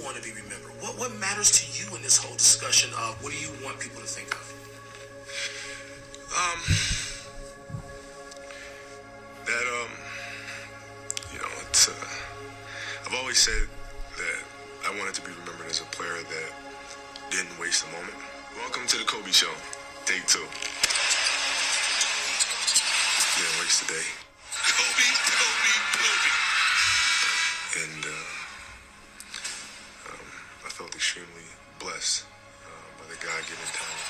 want to be remembered? What matters to you in this whole discussion of what do you want people to think of? It's I've always said that I wanted to be remembered as a player that didn't waste a moment. Welcome to the Kobe Show, take 2. Didn't waste a day. Kobe. And I felt extremely blessed by the God-given talent.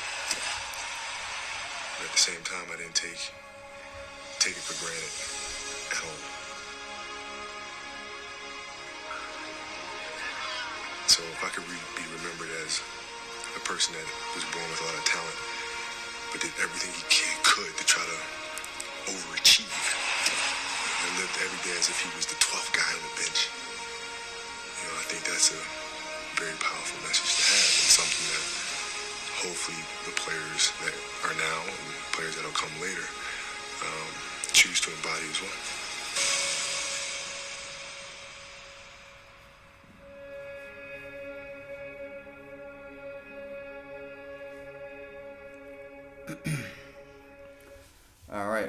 But at the same time, I didn't take it for granted at all. So if I could be remembered as a person that was born with a lot of talent, but did everything he could to try to overachieve, and lived every day as if he was the 12th guy on the bench, I think that's a very powerful message to have, and something that hopefully the players that are now and players that will come later choose to embody as well. All right.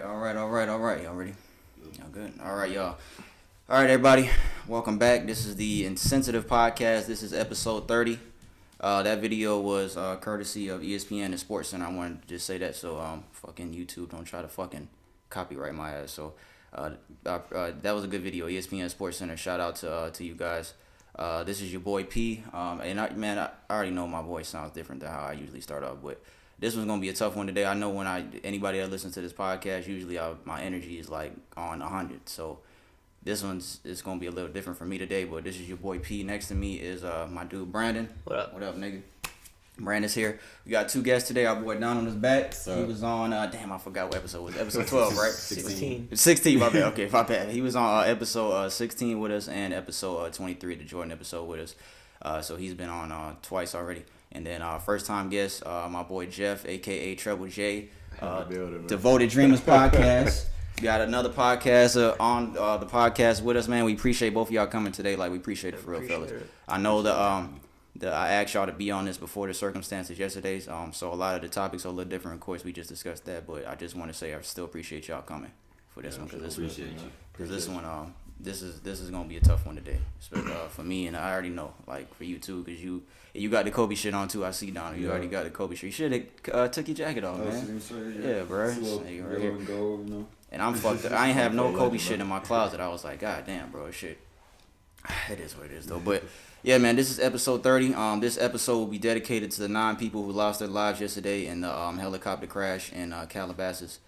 Y'all ready? Y'all good? All right, y'all. All right, everybody. Welcome back. This is the Insensitive Podcast. This is episode 30. That video was courtesy of ESPN and SportsCenter. I wanted to just say that so fucking YouTube don't try to fucking copyright my ass. So that was a good video. ESPN SportsCenter. Shout out to you guys. This is your boy P. And I already know my voice sounds different than how I usually start off, but this one's gonna be a tough one today. I know when anybody that listens to this podcast, usually my energy is like on 100. So this one's gonna be a little different for me today. But this is your boy P. Next to me is my dude Brandon. What up? What up, nigga? Brandon's here. We got 2 guests today. Our boy Don on his back. He was on. Damn, I forgot what episode it was. Episode 12, right? 16. My bad. Okay, my bad. He was on episode 16 with us and episode 23, the Jordan episode with us. So he's been on twice already. And then first time guest, my boy Jeff, aka Treble J, Devoted Dreamers Podcast. We got another podcast on the podcast with us, man. We appreciate both of y'all coming today. Like, we appreciate it for real, fellas. I know that I asked y'all to be on this before the circumstances yesterday. So a lot of the topics are a little different. Of course, we just discussed that, but I just want to say I still appreciate y'all coming for this one, because this is gonna be a tough one today, for me, and I already know, like, for you too, because you got the Kobe shit on too. I see Donald, you already got the Kobe shit. You should have took your jacket off, man. Yeah, bro. And I'm fucked up. I ain't have no Kobe shit in my closet. I was like, God damn, bro, shit. It is what it is, though. But yeah, man, this is episode 30. This episode will be dedicated to the 9 people who lost their lives yesterday in the helicopter crash in Calabasas,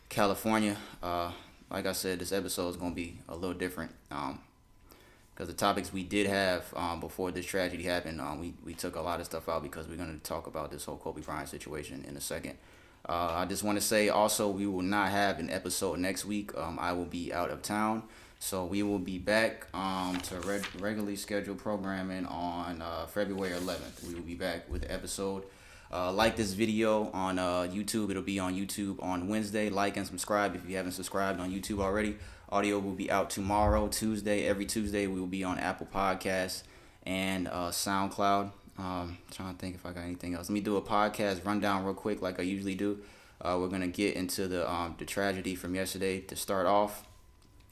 California. Like I said, this episode is going to be a little different because the topics we did have before this tragedy happened, we took a lot of stuff out because we're going to talk about this whole Kobe Bryant situation in a second. I just want to say also we will not have an episode next week. I will be out of town, so we will be back to regularly scheduled programming on February 11th. We will be back with the episode. Like this video on YouTube. It'll be on YouTube on Wednesday. Like and subscribe if you haven't subscribed on YouTube already. Audio will be out tomorrow, Tuesday. Every Tuesday we will be on Apple Podcasts and SoundCloud. Trying to think if I got anything else. Let me do a podcast rundown real quick like I usually do. We're going to get into the tragedy from yesterday to start off.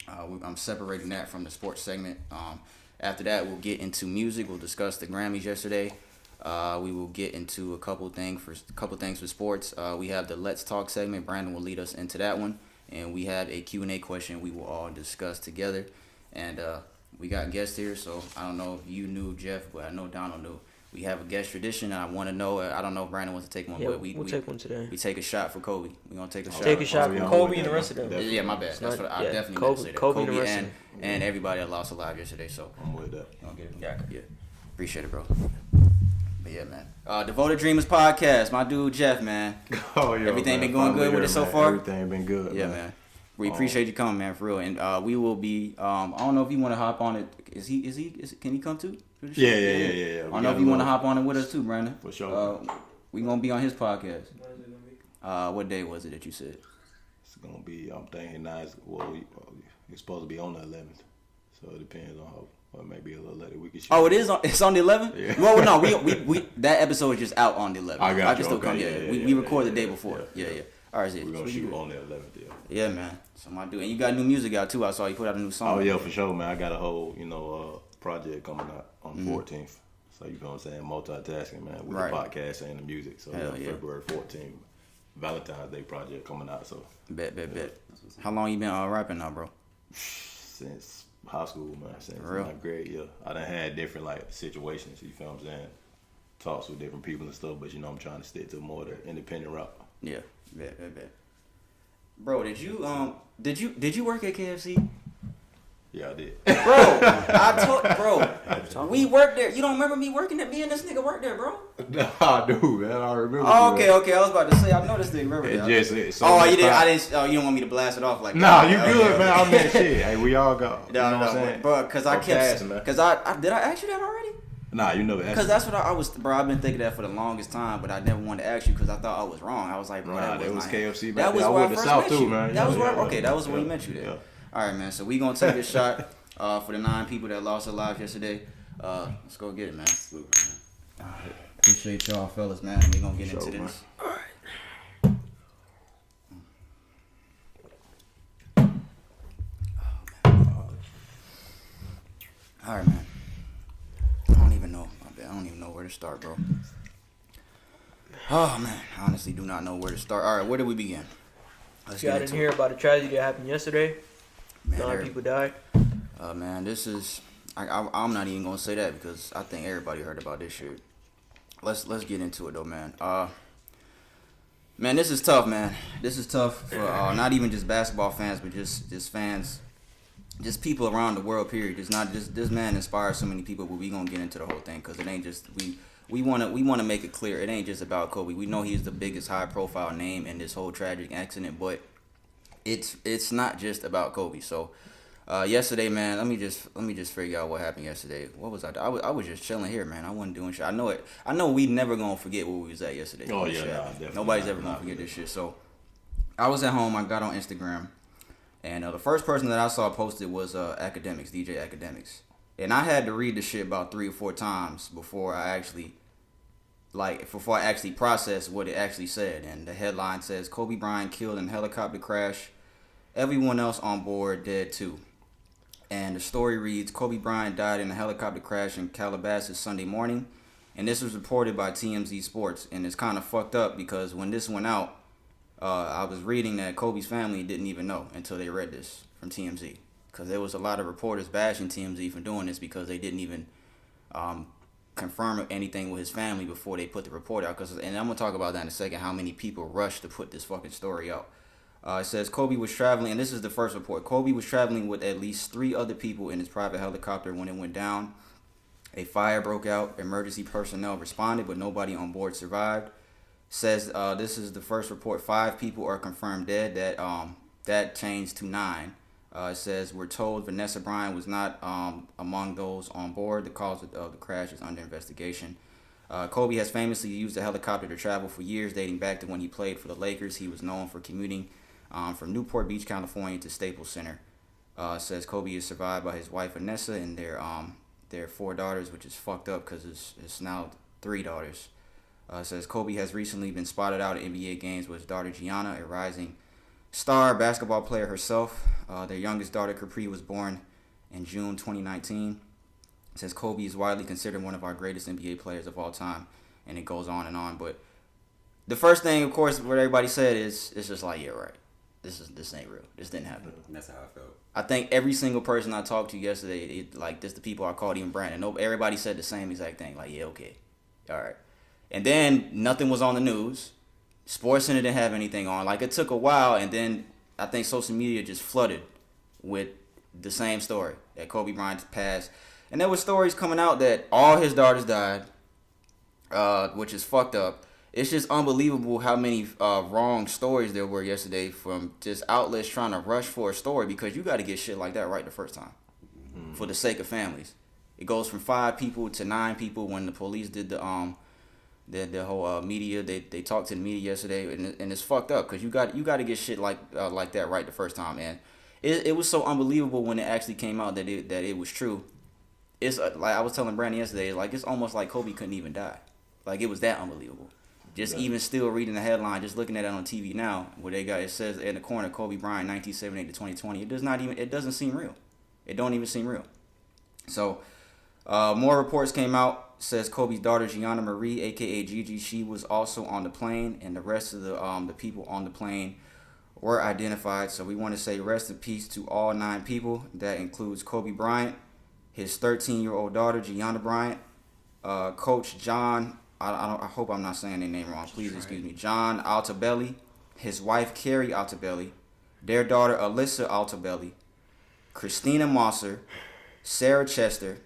I'm separating that from the sports segment. After that, we'll get into music. We'll discuss the Grammys yesterday. We will get into a couple things for sports. We have the Let's Talk segment. Brandon will lead us into that one, and we have a Q&A question we will all discuss together. And we got guests here, so I don't know if you knew Jeff, but I know Donald knew. We have a guest tradition, and I want to know. I don't know if Brandon wants to take one, but we'll take one today. We take a shot for Kobe. We're gonna take a shot. Take a shot for Kobe and the rest of them. Yeah, my bad. That's what I definitely meant to say that. Kobe and everybody that lost a life yesterday. So I'm with that. Yeah. Appreciate it, bro. But yeah, man. Devoted Dreamers Podcast. My dude Jeff, man. Oh yeah. Everything been going good with it so far? Everything been good. Yeah, man. We appreciate you coming, man, for real. And we will be. I don't know if you want to hop on it. Can he come too? Yeah. I don't know if you want to hop on it with us too, Brandon. For sure. We gonna be on his podcast. What day was it that you said? It's gonna be. I'm thinking now. It's supposed to be on the 11th, so it depends on Or maybe a little later. We could shoot. Oh, it is. It's on the 11th. Yeah. Well, no, we that episode is just out on the 11th. I got you. Still Okay. come. Yeah, we record the day before. Yeah. All right, We're gonna shoot on the 11th. Yeah, man. So I do. And you got new music out too. I saw you put out a new song. Oh yeah, for sure, man. I got a whole project coming out on the 14th. So you know what I'm saying, multitasking, man, with the podcast and the music. So February 14th, Valentine's Day project coming out. So bet. How long you been rapping now, bro? Since high school, man. Since real? my grade year. I done had different situations. You feel what I'm saying? Talks with different people and stuff, but I'm trying to stick to more the independent route. Yeah, bet. Bro, did you work at KFC? Yeah, I did. Bro, we worked there. You don't remember me working there? Me and this nigga worked there, bro. No, I do, man. I remember. Oh, okay. I was about to say, I know this nigga remember that. You didn't. I didn't. Oh, you don't want me to blast it off like that? Nah, you good, man. I mean, shit. Hey, we all go. No, bro. Because I kept. Because I did I ask you that already? Nah, you never asked. Because that's what I was, bro. I've been thinking that for the longest time, but I never wanted to ask you because I thought I was wrong. I was like, bro, that was KFC. That was where I first met you, man. That was where. Okay, that was where we met you there. Yeah. All right, man. So we gonna take this shot for the 9 people that lost their lives yesterday. Let's go get it, man. All right. Appreciate y'all, fellas, man. We gonna get into this. Man. All right. All right, man. I don't even know. I don't even know where to start, bro. Oh, man. I honestly do not know where to start. All right, where do we begin? Let's get into hear about a tragedy that happened yesterday. 9 people died. Man, this is... I'm not even going to say that because I think everybody heard about this shit. Let's get into it, though, man. Man, this is tough, man. This is tough for not even just basketball fans, but just fans... Just people around the world, period. It's not just this man inspires so many people, but we gonna get into the whole thing because it ain't just we wanna make it clear it ain't just about Kobe. We know he's the biggest high profile name in this whole tragic accident, but it's not just about Kobe. So yesterday, man, let me just figure out what happened yesterday. What was I was just chilling here, man. I wasn't doing shit. I know we never gonna forget where we was at yesterday. Oh yeah, definitely. Nobody's ever gonna forget this shit. So I was at home. I got on Instagram. And the first person that I saw posted was Academics, DJ Academics. And I had to read the shit about 3 or 4 times before I actually processed what it actually said. And the headline says, Kobe Bryant killed in helicopter crash. Everyone else on board dead too. And the story reads, Kobe Bryant died in a helicopter crash in Calabasas Sunday morning. And this was reported by TMZ Sports. And it's kind of fucked up because when this went out, I was reading that Kobe's family didn't even know until they read this from TMZ. Because there was a lot of reporters bashing TMZ for doing this because they didn't even confirm anything with his family before they put the report out. And I'm going to talk about that in a second, how many people rushed to put this fucking story out. It says Kobe was traveling, and this is the first report. Kobe was traveling with at least 3 other people in his private helicopter when it went down. A fire broke out. Emergency personnel responded, but nobody on board survived. Says this is the first report. 5 people are confirmed dead. That changed to 9. It says we're told Vanessa Bryant was not among those on board. The cause of the crash is under investigation. Kobe has famously used a helicopter to travel for years, dating back to when he played for the Lakers. He was known for commuting from Newport Beach, California, to Staples Center. Says Kobe is survived by his wife Vanessa and their 4 daughters, which is fucked up because it's now 3 daughters. Says Kobe has recently been spotted out at NBA games with his daughter Gianna, a rising star basketball player herself. Their youngest daughter Capri was born in June 2019. Says Kobe is widely considered one of our greatest NBA players of all time, and it goes on and on. But the first thing, of course, what everybody said is it's just like, yeah, right. This ain't real. This didn't happen. That's how I felt. I think every single person I talked to yesterday, the people I called, even Brandon, everybody said the same exact thing. Like, yeah, okay, all right. And then nothing was on the news. SportsCenter didn't have anything on. Like, it took a while, and then I think social media just flooded with the same story that Kobe Bryant passed. And there were stories coming out that all his daughters died, which is fucked up. It's just unbelievable how many wrong stories there were yesterday from just outlets trying to rush for a story because you got to get shit like that right the first time for the sake of families. It goes from 5 people to 9 people when the police did the whole media. They talked to the media yesterday, and it's fucked up because you got to get shit like that right the first time. And it was so unbelievable when it actually came out that it was true. it's like I was telling Brandon yesterday, like it's almost like Kobe couldn't even die. Like it was that unbelievable. Just even still reading the headline, just looking at it on TV now, where it says in the corner, Kobe Bryant, 1978 to 2020. It doesn't seem real. It don't even seem real. So, more reports came out. Says Kobe's daughter Gianna Marie, aka Gigi, she was also on the plane, and the rest of the people on the plane were identified. So we want to say rest in peace to all 9 people. That includes Kobe Bryant, his 13-year-old daughter Gianna Bryant, Coach John. I hope I'm not saying their name wrong. Please excuse me. John Altobelli, his wife Carrie Altobelli, their daughter Alyssa Altobelli, Christina Mosser, Sarah Chester,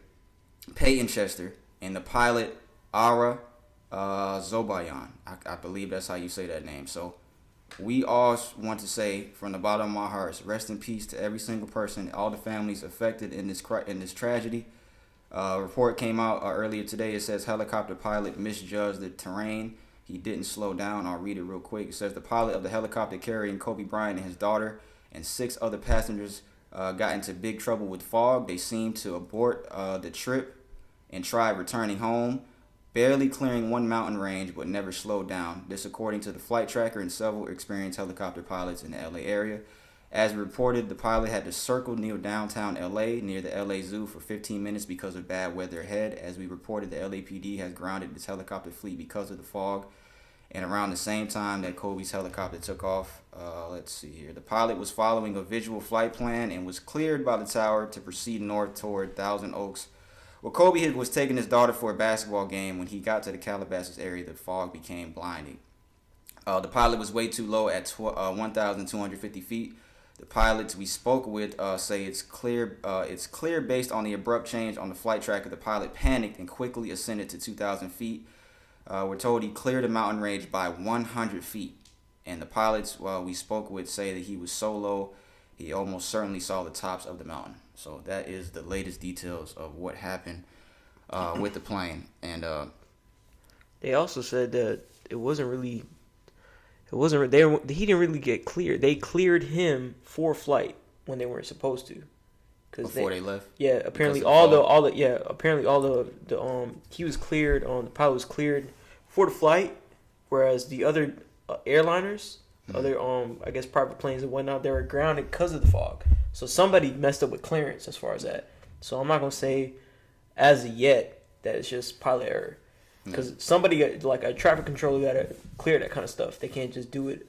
Peyton Chester, and the pilot Ara Zobayan. I believe that's how you say that name. So we all want to say from the bottom of our hearts, rest in peace to every single person, all the families affected in this tragedy. Report came out earlier today. It says helicopter pilot misjudged the terrain. He didn't slow down. I'll read it real quick. It says the pilot of the helicopter carrying Kobe Bryant and his daughter and 6 other passengers got into big trouble with fog. They seemed to abort the trip and tried returning home, barely clearing one mountain range but never slowed down. This according to the flight tracker and several experienced helicopter pilots in the LA area. As reported, the pilot had to circle near downtown LA near the LA Zoo for 15 minutes because of bad weather ahead. As we reported, the LAPD has grounded its helicopter fleet because of the fog. And around the same time that Kobe's helicopter took off, let's see here, the pilot was following a visual flight plan and was cleared by the tower to proceed north toward Thousand Oaks. Well, Kobe was taking his daughter for a basketball game. When he got to the Calabasas area, the fog became blinding. The pilot was way too low at 1,250 feet. The pilots we spoke with say it's clear based on the abrupt change on the flight tracker. The pilot panicked and quickly ascended to 2,000 feet. We're told he cleared the mountain range by 100 feet. And the pilots we spoke with say that he was so low, he almost certainly saw the tops of the mountain. So that is the latest details of what happened with the plane. And they also said that he didn't really get cleared. They cleared him for flight when they weren't supposed to. Before they left. Yeah, apparently he was cleared. The pilot was cleared for the flight, whereas the other airliners, other I guess private planes and whatnot, they were grounded because of the fog. So somebody messed up with clearance as far as that. So I'm not gonna say as of yet that it's just pilot error, because somebody like a traffic controller gotta clear that kind of stuff. They can't just do it.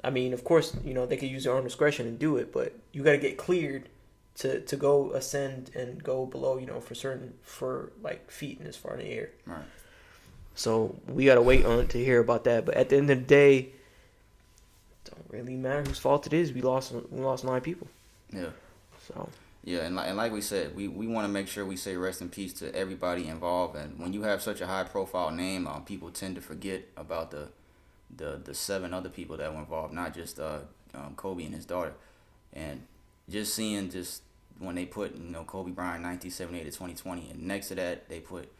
I mean, of course, they can use their own discretion and do it, but you gotta get cleared to go ascend and go below, for like feet and as far in the air. Right. So we gotta wait on to hear about that. But at the end of the day, it don't really matter whose fault it is. We lost 9 people. Yeah. So. Yeah, and like we said, we want to make sure we say rest in peace to everybody involved. And when you have such a high profile name, people tend to forget about the 7 other people that were involved, not just Kobe and his daughter. And just seeing when they put Kobe Bryant 1978 to 2020, and next to that they put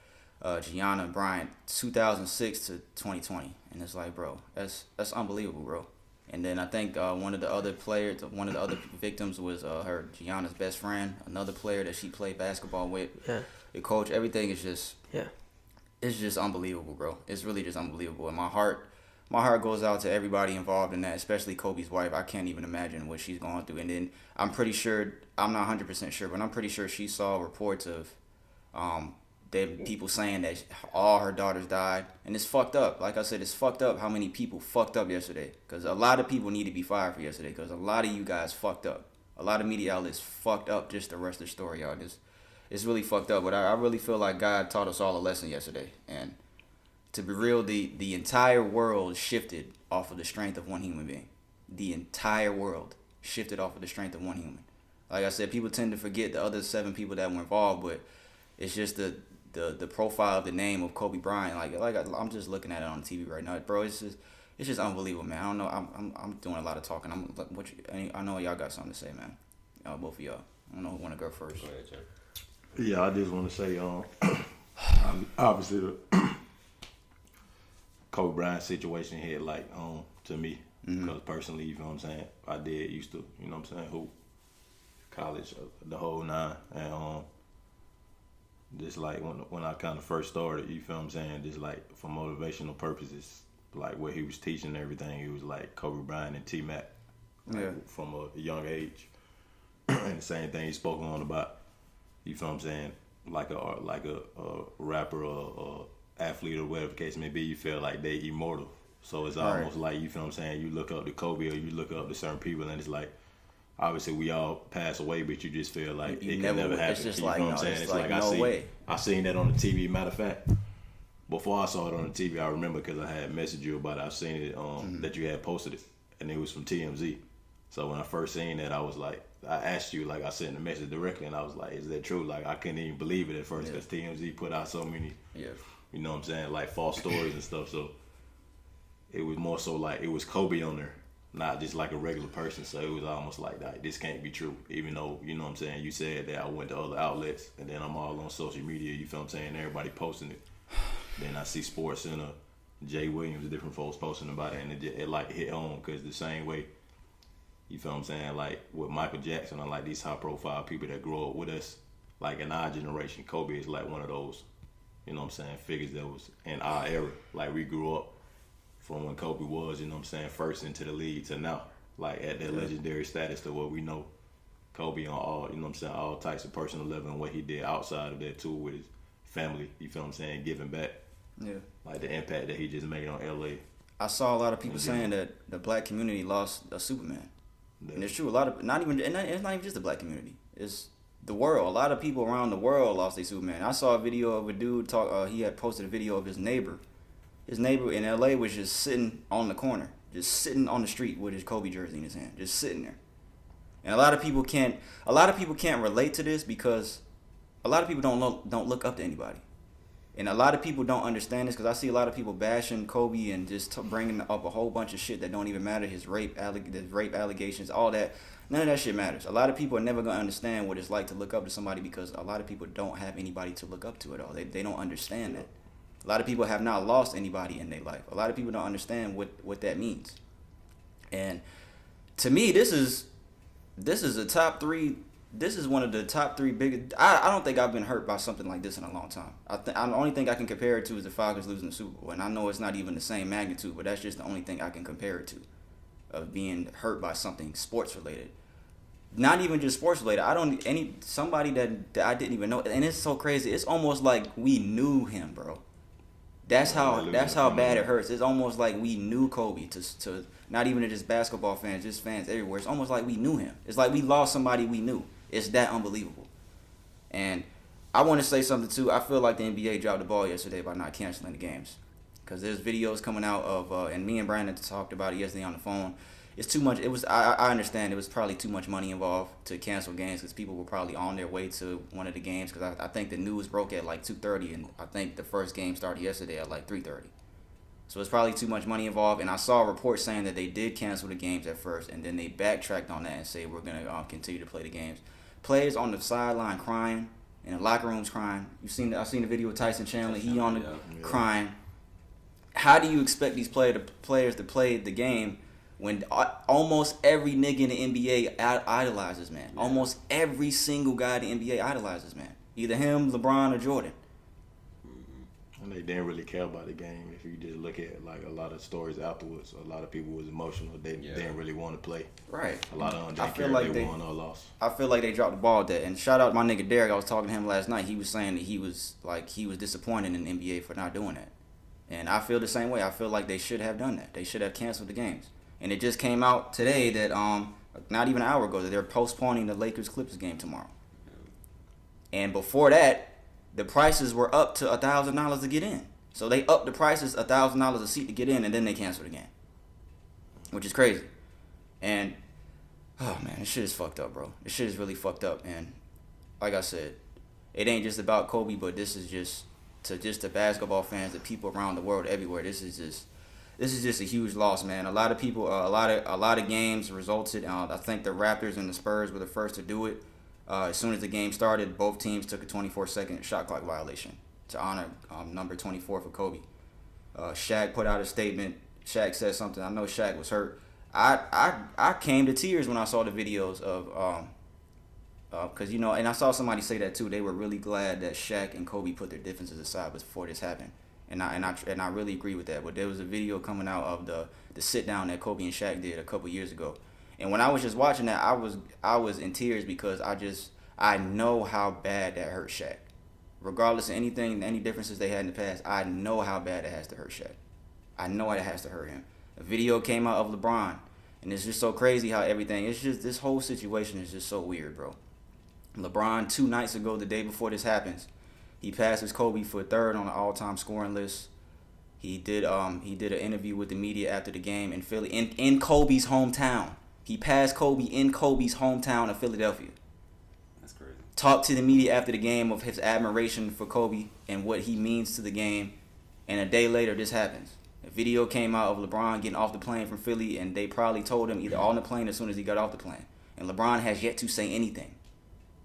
Gianna Bryant 2006 to 2020, and it's like, bro, that's unbelievable, bro. And then I think one of the other victims was Gianna's best friend, another player that she played basketball with. Yeah. The coach, everything is just it's just unbelievable, bro. It's really just unbelievable, and my heart goes out to everybody involved in that, especially Kobe's wife. I can't even imagine what she's going through. And then I'm pretty sure, I'm not 100% sure, but I'm pretty sure she saw reports of people saying that all her daughters died. And it's fucked up. Like I said, it's fucked up how many people fucked up yesterday. Because a lot of people need to be fired for yesterday. Because a lot of you guys fucked up. A lot of media outlets fucked up just the rest of the story, y'all. It's really fucked up. But I really feel like God taught us all a lesson yesterday. And to be real, the entire world shifted off of the strength of one human being. The entire world shifted off of the strength of one human. Like I said, people tend to forget the other 7 people that were involved, but it's just the profile of the name of Kobe Bryant. Like I'm just looking at it on TV right now, bro. It's just unbelievable, man. I don't know. I'm doing a lot of talking. I know y'all got something to say, man. Both of y'all. I don't know who want to go first. Go ahead, Jay. Yeah, I just want to say, obviously the Kobe Bryant situation hit to me, because personally, you know what I'm saying, I used to, hoop, college, the whole 9, and just like when I kind of first started, you feel what I'm saying? Just like for motivational purposes, like what he was teaching and everything, he was like Kobe Bryant and T-Mac, like, from a young age. And the same thing he spoke on about, you feel what I'm saying? Like a rapper or athlete or whatever the case may be, you feel like they immortal. So it's almost like, you feel what I'm saying? You look up to Kobe or you look up to certain people, and it's like, obviously we all pass away, but you just feel like it can never happen. It's just you like, know what I'm saying? It's like no way. I seen that on the TV. Matter of fact, before I saw it on the TV, I remember because I had messaged you about it. I seen it that you had posted it, and it was from TMZ. So when I first seen that, I was like, I asked you, like I sent the message directly, and I was like, is that true? Like I couldn't even believe it at first because TMZ put out so many, you know what I'm saying, like false stories and stuff. So it was more so like it was Kobe on there, not just like a regular person. So it was almost like this can't be true, even though, you know what I'm saying, you said that I went to other outlets, and then I'm all on social media, you feel what I'm saying, everybody posting it. Then I see Sports Center, Jay Williams, different folks posting about it, and it like hit home because the same way, you feel what I'm saying, like with Michael Jackson and like these high profile people that grow up with us, like in our generation, Kobe is like one of those, you know what I'm saying, figures that was in our era. Like we grew up from when Kobe was, you know what I'm saying, first into the league to now, like at that legendary status to what we know Kobe on all, you know what I'm saying, all types of personal level, and what he did outside of that too with his family, you feel what I'm saying, giving back. Yeah. Like the impact that he just made on LA. I saw a lot of people saying that the black community lost a Superman. Yeah. And it's true, a lot of, it's not even just the black community, it's the world. A lot of people around the world lost their Superman. I saw a video of a dude he had posted a video of his neighbor. His neighbor in LA was just sitting on the corner, just sitting on the street with his Kobe jersey in his hand, just sitting there. And a lot of people can't relate to this because a lot of people don't look up to anybody. And a lot of people don't understand this because I see a lot of people bashing Kobe and just bringing up a whole bunch of shit that don't even matter. His rape allegations, all that. None of that shit matters. A lot of people are never going to understand what it's like to look up to somebody because a lot of people don't have anybody to look up to at all. They don't understand that. A lot of people have not lost anybody in their life. A lot of people don't understand what that means. And to me, this is a top three. This is one of the top three biggest. I don't think I've been hurt by something like this in a long time. The only thing I can compare it to is the Falcons losing the Super Bowl, and I know it's not even the same magnitude, but that's just the only thing I can compare it to, of being hurt by something sports related. Not even just sports related. Somebody that I didn't even know, and it's so crazy. It's almost like we knew him, bro. That's how bad it hurts. It's almost like we knew Kobe to not even just basketball fans, just fans everywhere. It's almost like we knew him. It's like we lost somebody we knew. It's that unbelievable. And I want to say something too. I feel like the NBA dropped the ball yesterday by not canceling the games, because there's videos coming out of and me and Brandon talked about it yesterday on the phone. It's too much. It was I understand it was probably too much money involved to cancel games because people were probably on their way to one of the games, because I think the news broke at like 2:30 and I think the first game started yesterday at like 3:30. So it's probably too much money involved, and I saw a report saying that they did cancel the games at first, and then they backtracked on that and say we're going to continue to play the games. Players on the sideline crying, in the locker rooms crying. I've seen the video of Tyson Chandler. He on the crying. How do you expect these players to play the game when almost every nigga in the NBA idolizes, man? Yeah. Almost every single guy in the NBA idolizes, man. Either him, LeBron, or Jordan. And they didn't really care about the game. If you just look at like a lot of stories afterwards, a lot of people was emotional. They didn't really want to play. Right. A lot of them didn't care if they won or lost. I feel like they dropped the ball at that. And shout out to my nigga Derek. I was talking to him last night. He was saying that he was disappointed in the NBA for not doing that. And I feel the same way. I feel like they should have done that. They should have canceled the games. And it just came out today that not even an hour ago that they're postponing the Lakers-Clippers game tomorrow. And before that, the prices were up to $1,000 to get in. So they upped the prices $1,000 a seat to get in, and then they canceled the game, which is crazy. And oh man, this shit is fucked up, bro. This shit is really fucked up. And like I said, it ain't just about Kobe, but this is just to basketball fans, the people around the world, everywhere. This is just a huge loss, man. A lot of people, a lot of games resulted. I think the Raptors and the Spurs were the first to do it. As soon as the game started, both teams took a 24-second shot clock violation to honor number 24 for Kobe. Shaq put out a statement. Shaq said something. I know Shaq was hurt. I came to tears when I saw the videos of Because, you know, and I saw somebody say that too. They were really glad that Shaq and Kobe put their differences aside before this happened. And I really agree with that. But there was a video coming out of the sit down that Kobe and Shaq did a couple years ago. And when I was just watching that, I was in tears because I know how bad that hurt Shaq. Regardless of anything, any differences they had in the past, I know how bad it has to hurt Shaq. I know it has to hurt him. A video came out of LeBron, and it's just so crazy how everything. It's just this whole situation is just so weird, bro. LeBron 2 nights ago, the day before this happens, he passes Kobe for third on the all-time scoring list. He did an interview with the media after the game in Philly, in Kobe's hometown. He passed Kobe in Kobe's hometown of Philadelphia. That's crazy. Talked to the media after the game of his admiration for Kobe and what he means to the game. And a day later, this happens. A video came out of LeBron getting off the plane from Philly, and they probably told him either on the plane as soon as he got off the plane. And LeBron has yet to say anything.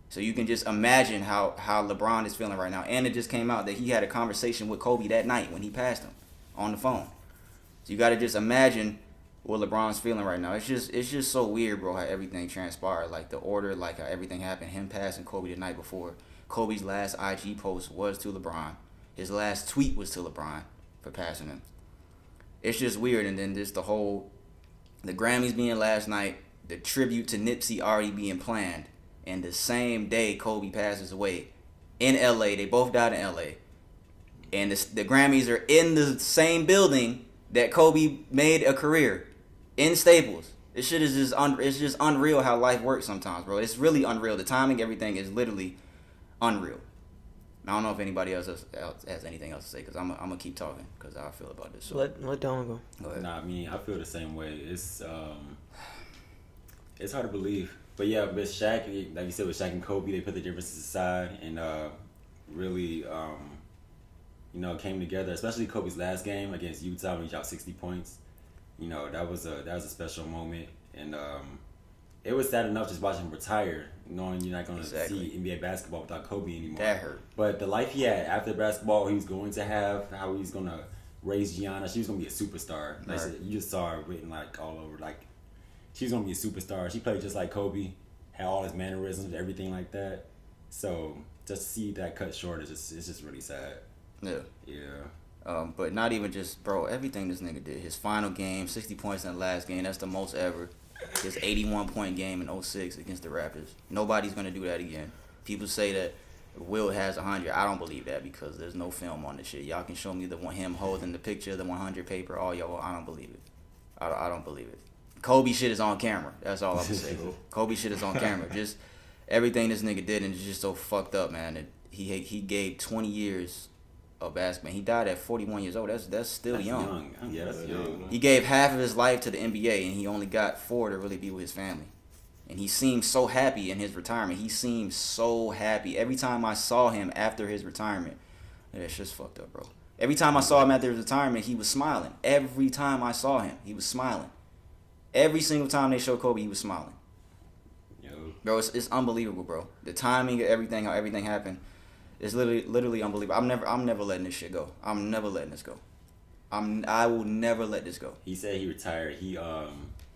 So you can just imagine how LeBron is feeling right now. And it just came out that he had a conversation with Kobe that night when he passed him on the phone. So you got to just imagine what LeBron's feeling right now. It's just so weird, bro, how everything transpired. Like the order, like how everything happened. Him passing Kobe the night before. Kobe's last IG post was to LeBron. His last tweet was to LeBron for passing him. It's just weird. And then just the Grammys being last night, the tribute to Nipsey already being planned. And the same day Kobe passes away in L.A. They both died in L.A. And the Grammys are in the same building that Kobe made a career, in Staples. This shit is it's just unreal how life works sometimes, bro. It's really unreal. The timing, everything is literally unreal. I don't know if anybody else has anything else to say, because I'm gonna keep talking because how I feel about this. So. Let Don go. Go ahead. Nah, I mean, I feel the same way. It's hard to believe. But yeah, but Shaq, like you said, with Shaq and Kobe, they put the differences aside and really, came together. Especially Kobe's last game against Utah when he dropped 60 points. You know, that was a special moment, and it was sad enough just watching him retire, knowing you're not going to see NBA basketball without Kobe anymore. That hurt. But the life he had after basketball, he was going to have, how he's going to raise Gianna. She was going to be a superstar. Like I said, you just saw her written like all over, like. She's going to be a superstar. She played just like Kobe, had all his mannerisms, everything like that. So just to see that cut short, it's just really sad. Yeah. Yeah. But not even just, bro, everything this nigga did. His final game, 60 points in the last game, that's the most ever. His 81-point game in 06 against the Raptors. Nobody's going to do that again. People say that Will has 100. I don't believe that because there's no film on this shit. Y'all can show me him holding the picture, the 100 paper, all y'all. I don't believe it. I don't believe it. Kobe shit is on camera. That's all I'm gonna say. Kobe shit is on camera. Just everything this nigga did, and it's just so fucked up, man. He gave 20 years of basketball. He died at 41 years old. That's still young. Yeah, that's young. He gave half of his life to the NBA, and he only got 4 to really be with his family. And he seemed so happy in his retirement. He seemed so happy. Every time I saw him after his retirement, it's just fucked up, bro. Every time I saw him after his retirement, he was smiling. Every time I saw him, he was smiling. Every single time they showed Kobe, he was smiling. Yo. Bro, it's unbelievable, bro. The timing of everything, how everything happened, is literally unbelievable. I'm never letting this shit go. I'm never letting this go. I will never let this go. He said he retired. He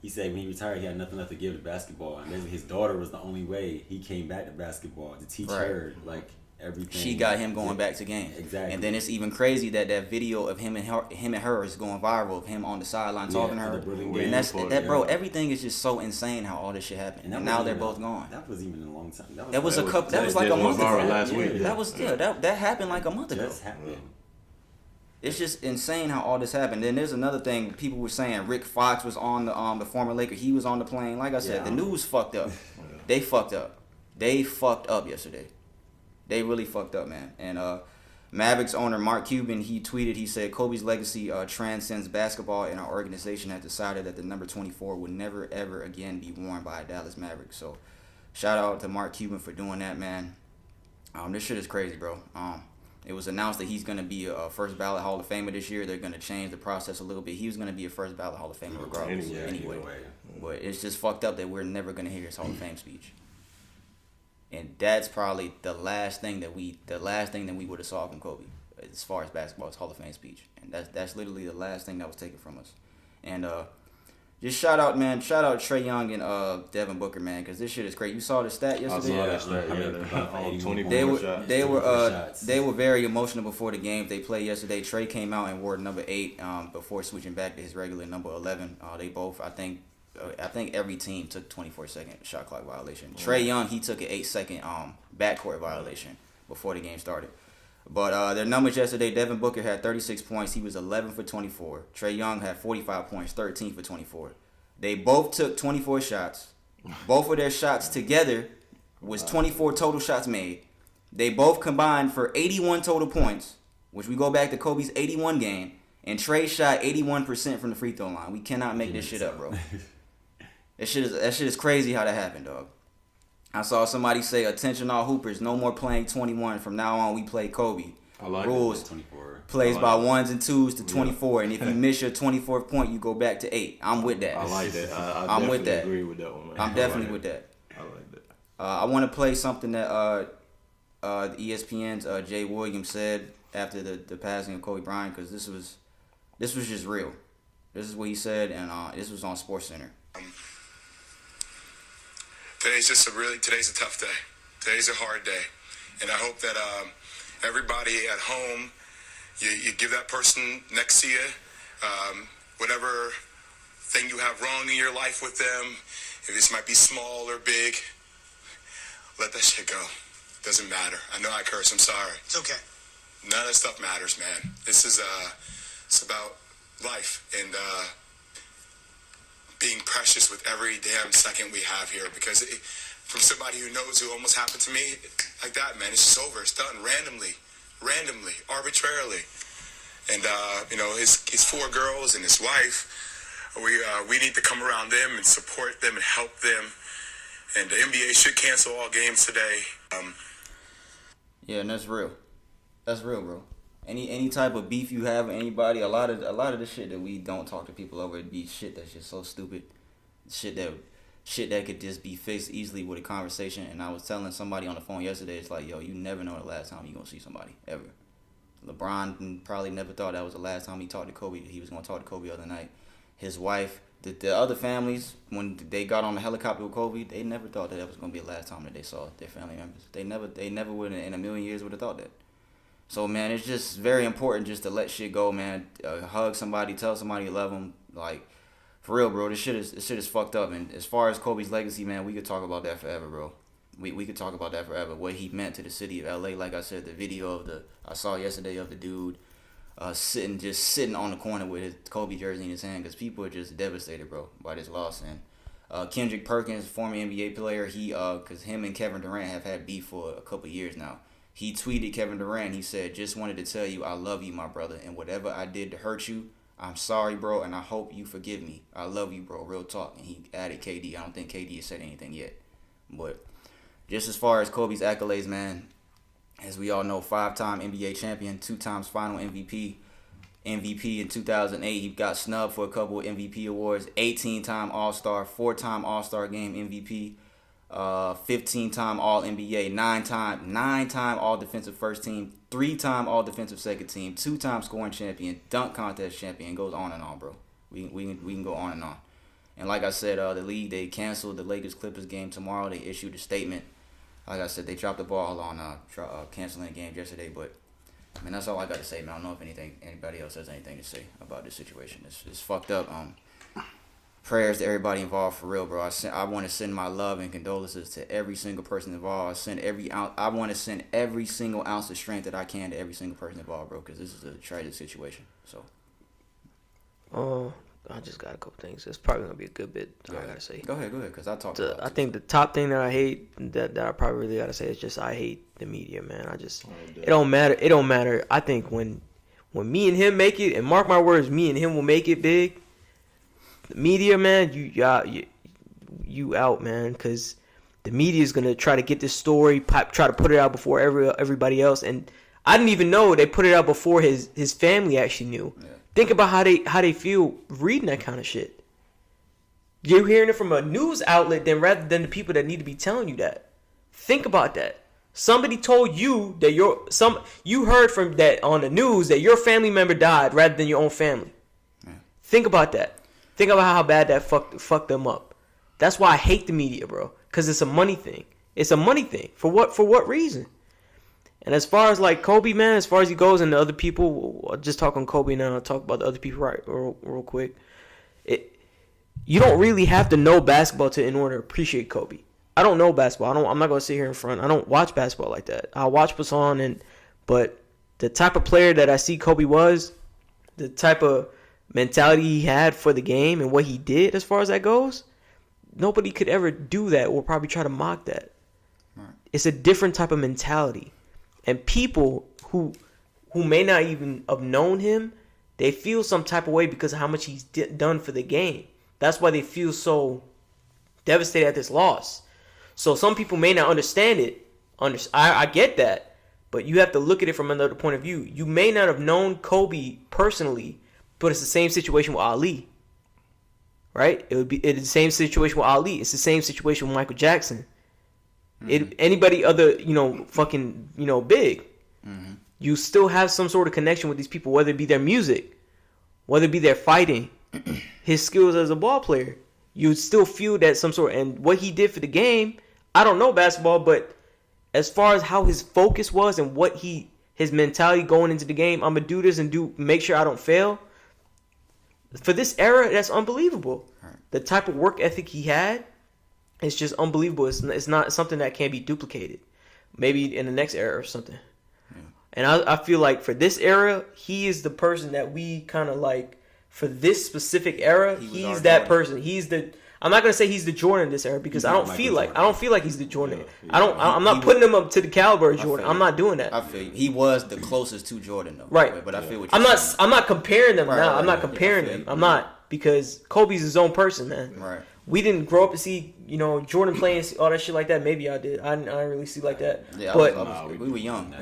said when he retired, he had nothing left to give to basketball, and basically his daughter was the only way he came back to basketball to teach her like everything. She got him going back to games. Exactly. And then it's even crazy that video of him and her is going viral, of him on the sideline talking to her. And that's that, bro. Everything is just so insane how all this shit happened. And now they're both gone. That was even a long time. That was like a month ago. Last week. That was that happened like a month ago. Just happened. It's just insane how all this happened. Then there's another thing people were saying. Rick Fox was on the former Laker. He was on the plane. Like I said, the news fucked up. They fucked up. They fucked up yesterday. They really fucked up, man. And Mavericks owner Mark Cuban, he tweeted, he said, Kobe's legacy transcends basketball, and our organization has decided that the number 24 will never, ever again be worn by a Dallas Mavericks. So shout out to Mark Cuban for doing that, man. This shit is crazy, bro. It was announced that he's going to be a first ballot Hall of Famer this year. They're going to change the process a little bit. He was going to be a first ballot Hall of Famer regardless. Anyway. But it's just fucked up that we're never going to hear his Hall of Fame speech. And that's probably the last thing that we would have saw from Kobe as far as basketball, his Hall of Fame speech. And that's literally the last thing that was taken from us. And Just shout out Trae Young and Devin Booker, man, because this shit is great. You saw the stat yesterday. I saw that stat. 24 shots. They were very emotional before the game they played yesterday. Trae came out and wore number 8 before switching back to his regular number 11. They both, I think every team took 24-second shot clock violation. Trae Young, he took an 8-second backcourt violation before the game started. But their numbers yesterday, Devin Booker had 36 points. He was 11 for 24. Trae Young had 45 points, 13 for 24. They both took 24 shots. Both of their shots together was 24 total shots made. They both combined for 81 total points, which we go back to Kobe's 81 game. And Trae shot 81% from the free throw line. We cannot make this shit up, bro. That shit is crazy how that happened, dog. I saw somebody say, "Attention all hoopers, no more playing 21. From now on, we play Kobe." I like rules. 24. Plays like by that. 1s and 2s to 24, and if you miss your 24th point, you go back to 8. I'm with that. I like that. I'm with that. Agree with that one, man. I'm definitely with that. I like that. I want to play something that ESPN's Jay Williams said after the passing of Kobe Bryant, because this was just real. This is what he said, and this was on SportsCenter. Today's a tough day. Today's a hard day. And I hope that everybody at home, you give that person next to you, whatever thing you have wrong in your life with them, if this might be small or big, let that shit go. Doesn't matter. I know I curse, I'm sorry. It's okay. None of that stuff matters, man. This is, it's about life and, being precious with every damn second we have here, because from somebody who knows who almost happened to me like that, man, it's just over. It's done randomly, arbitrarily. And his 4 girls and his wife, we need to come around them and support them and help them. And the NBA should cancel all games today. Yeah, and that's real. That's real, bro. Any type of beef you have with anybody, a lot of the shit that we don't talk to people over, it be shit that's just so stupid, shit that could just be fixed easily with a conversation. And I was telling somebody on the phone yesterday, it's like, yo, you never know the last time you're gonna see somebody ever. LeBron probably never thought that was the last time he talked to Kobe. He was gonna talk to Kobe the other night. His wife, the other families, when they got on the helicopter with Kobe, they never thought that was gonna be the last time that they saw their family members. They never would in a million years would have thought that. So, man, it's just very important just to let shit go, man. Hug somebody, tell somebody you love them. Like, for real, bro, this shit is fucked up. And as far as Kobe's legacy, man, we could talk about that forever, bro. We could talk about that forever. What he meant to the city of LA. Like I said, the video I saw yesterday of the dude sitting on the corner with his Kobe jersey in his hand, because people are just devastated, bro, by this loss. And Kendrick Perkins, former NBA player, because him and Kevin Durant have had beef for a couple years now. He tweeted Kevin Durant, he said, "Just wanted to tell you I love you, my brother, and whatever I did to hurt you, I'm sorry, bro, and I hope you forgive me. I love you, bro, real talk." And he added KD. I don't think KD has said anything yet. But just as far as Kobe's accolades, man, as we all know, 5-time NBA champion, 2 times final MVP in 2008. He got snubbed for a couple of MVP awards, 18-time All-Star, 4-time All-Star Game MVP, 15-time All-NBA, 9-time All-Defensive First Team, 3-time All-Defensive Second Team, 2-time scoring champion, dunk contest champion. Goes on and on, bro. We can go on and on. And like I said, the league, they canceled the Lakers-Clippers game tomorrow. They issued a statement. Like I said, they dropped the ball on canceling the game yesterday. But, I mean, that's all I got to say, man. I don't know if anybody else has anything to say about this situation. It's fucked up. Prayers to everybody involved, for real, bro. I want to send my love and condolences to every single person involved. I want to send every single ounce of strength that I can to every single person involved, bro, because this is a tragic situation. So, I just got a couple things. It's probably gonna be a good bit. I gotta say. Go ahead, because I talked. I think the top thing that I hate that I probably really gotta say is just I hate the media, man. It don't matter. It don't matter. I think when me and him make it, and mark my words, me and him will make it big. The media, man, you out, man, because the media is gonna try to get this story, try to put it out before everybody else, and I didn't even know they put it out before his family actually knew. Yeah. Think about how they feel reading that kind of shit. You're hearing it from a news outlet rather than the people that need to be telling you that. Think about that. Somebody told you that you heard from that on the news that your family member died rather than your own family. Yeah. Think about that. Think about how bad that fucked them up. That's why I hate the media, bro. Because it's a money thing. It's a money thing. For what reason? And as far as like Kobe, man, as far as he goes and the other people, I'll just talk on Kobe now. I'll talk about the other people real quick. You don't really have to know basketball in order to appreciate Kobe. I don't know basketball. I'm not gonna sit here in front. I don't watch basketball like that. I watch what's on, but the type of player that I see Kobe was, the type of mentality he had for the game and what he did as far as that goes, nobody could ever do that or probably try to mock that. Right. It's a different type of mentality. And people who may not even have known him, they feel some type of way because of how much he's done for the game. That's why they feel so devastated at this loss. So some people may not understand it. I get that. But you have to look at it from another point of view. You may not have known Kobe personally, but it's the same situation with Ali. Right? It's the same situation with Ali. It's the same situation with Michael Jackson. Anybody other, fucking, big. Mm-hmm. You still have some sort of connection with these people, whether it be their music, whether it be their fighting, his skills as a ball player. You still feel that some sort. And what he did for the game, I don't know basketball, but as far as how his focus was and what his mentality going into the game, I'm going to do this and make sure I don't fail. For this era, that's unbelievable. Right. The type of work ethic he had, it's just unbelievable. It's not something that can be duplicated. Maybe in the next era or something. Yeah. And I feel like for this era, he is the person that we kind of like, for this specific era, he's that person. I'm not gonna say he's the Jordan of this era because I don't feel like he's the Jordan. Yeah. I'm not putting him up to the caliber of Jordan. I'm not doing that. I feel he was the closest to Jordan though. Right. But I feel what you're saying. I'm not comparing them now. I'm not comparing them. I'm not, because Kobe's his own person, man. Right. We didn't grow up to see, Jordan playing all that shit like that. Maybe I did. I didn't really see like that. Yeah, we were young.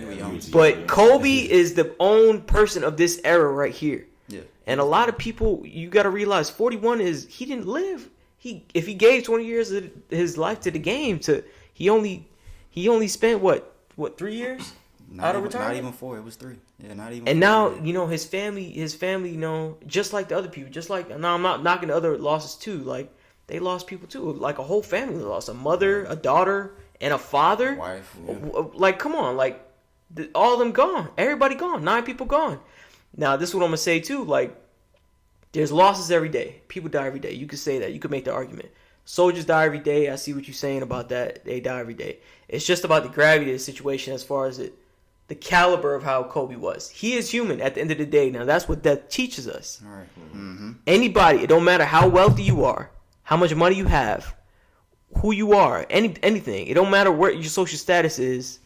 But Kobe is the own person of this era right here. Yeah. And a lot of people, you got to realize, 41 he didn't live. If he gave 20 years of his life to the game, he only spent what 3 years out of retirement? Not even 4. It was 3. Yeah, not even. And now his family, just like the other people, just like now I'm not knocking the other losses too. Like they lost people too. Like a whole family lost a mother, a daughter, and a father. Wife. Yeah. Like come on, like all of them gone. Everybody gone. 9 people gone. Now this is what I'm gonna say too. Like there's losses every day. People die every day. You could say that. You could make the argument. Soldiers die every day. I see what you're saying about that. They die every day. It's just about the gravity of the situation as far as the caliber of how Kobe was. He is human at the end of the day. Now, that's what that teaches us. All right. Mm-hmm. Anybody, it don't matter how wealthy you are, how much money you have, who you are, anything. It don't matter what your social status is.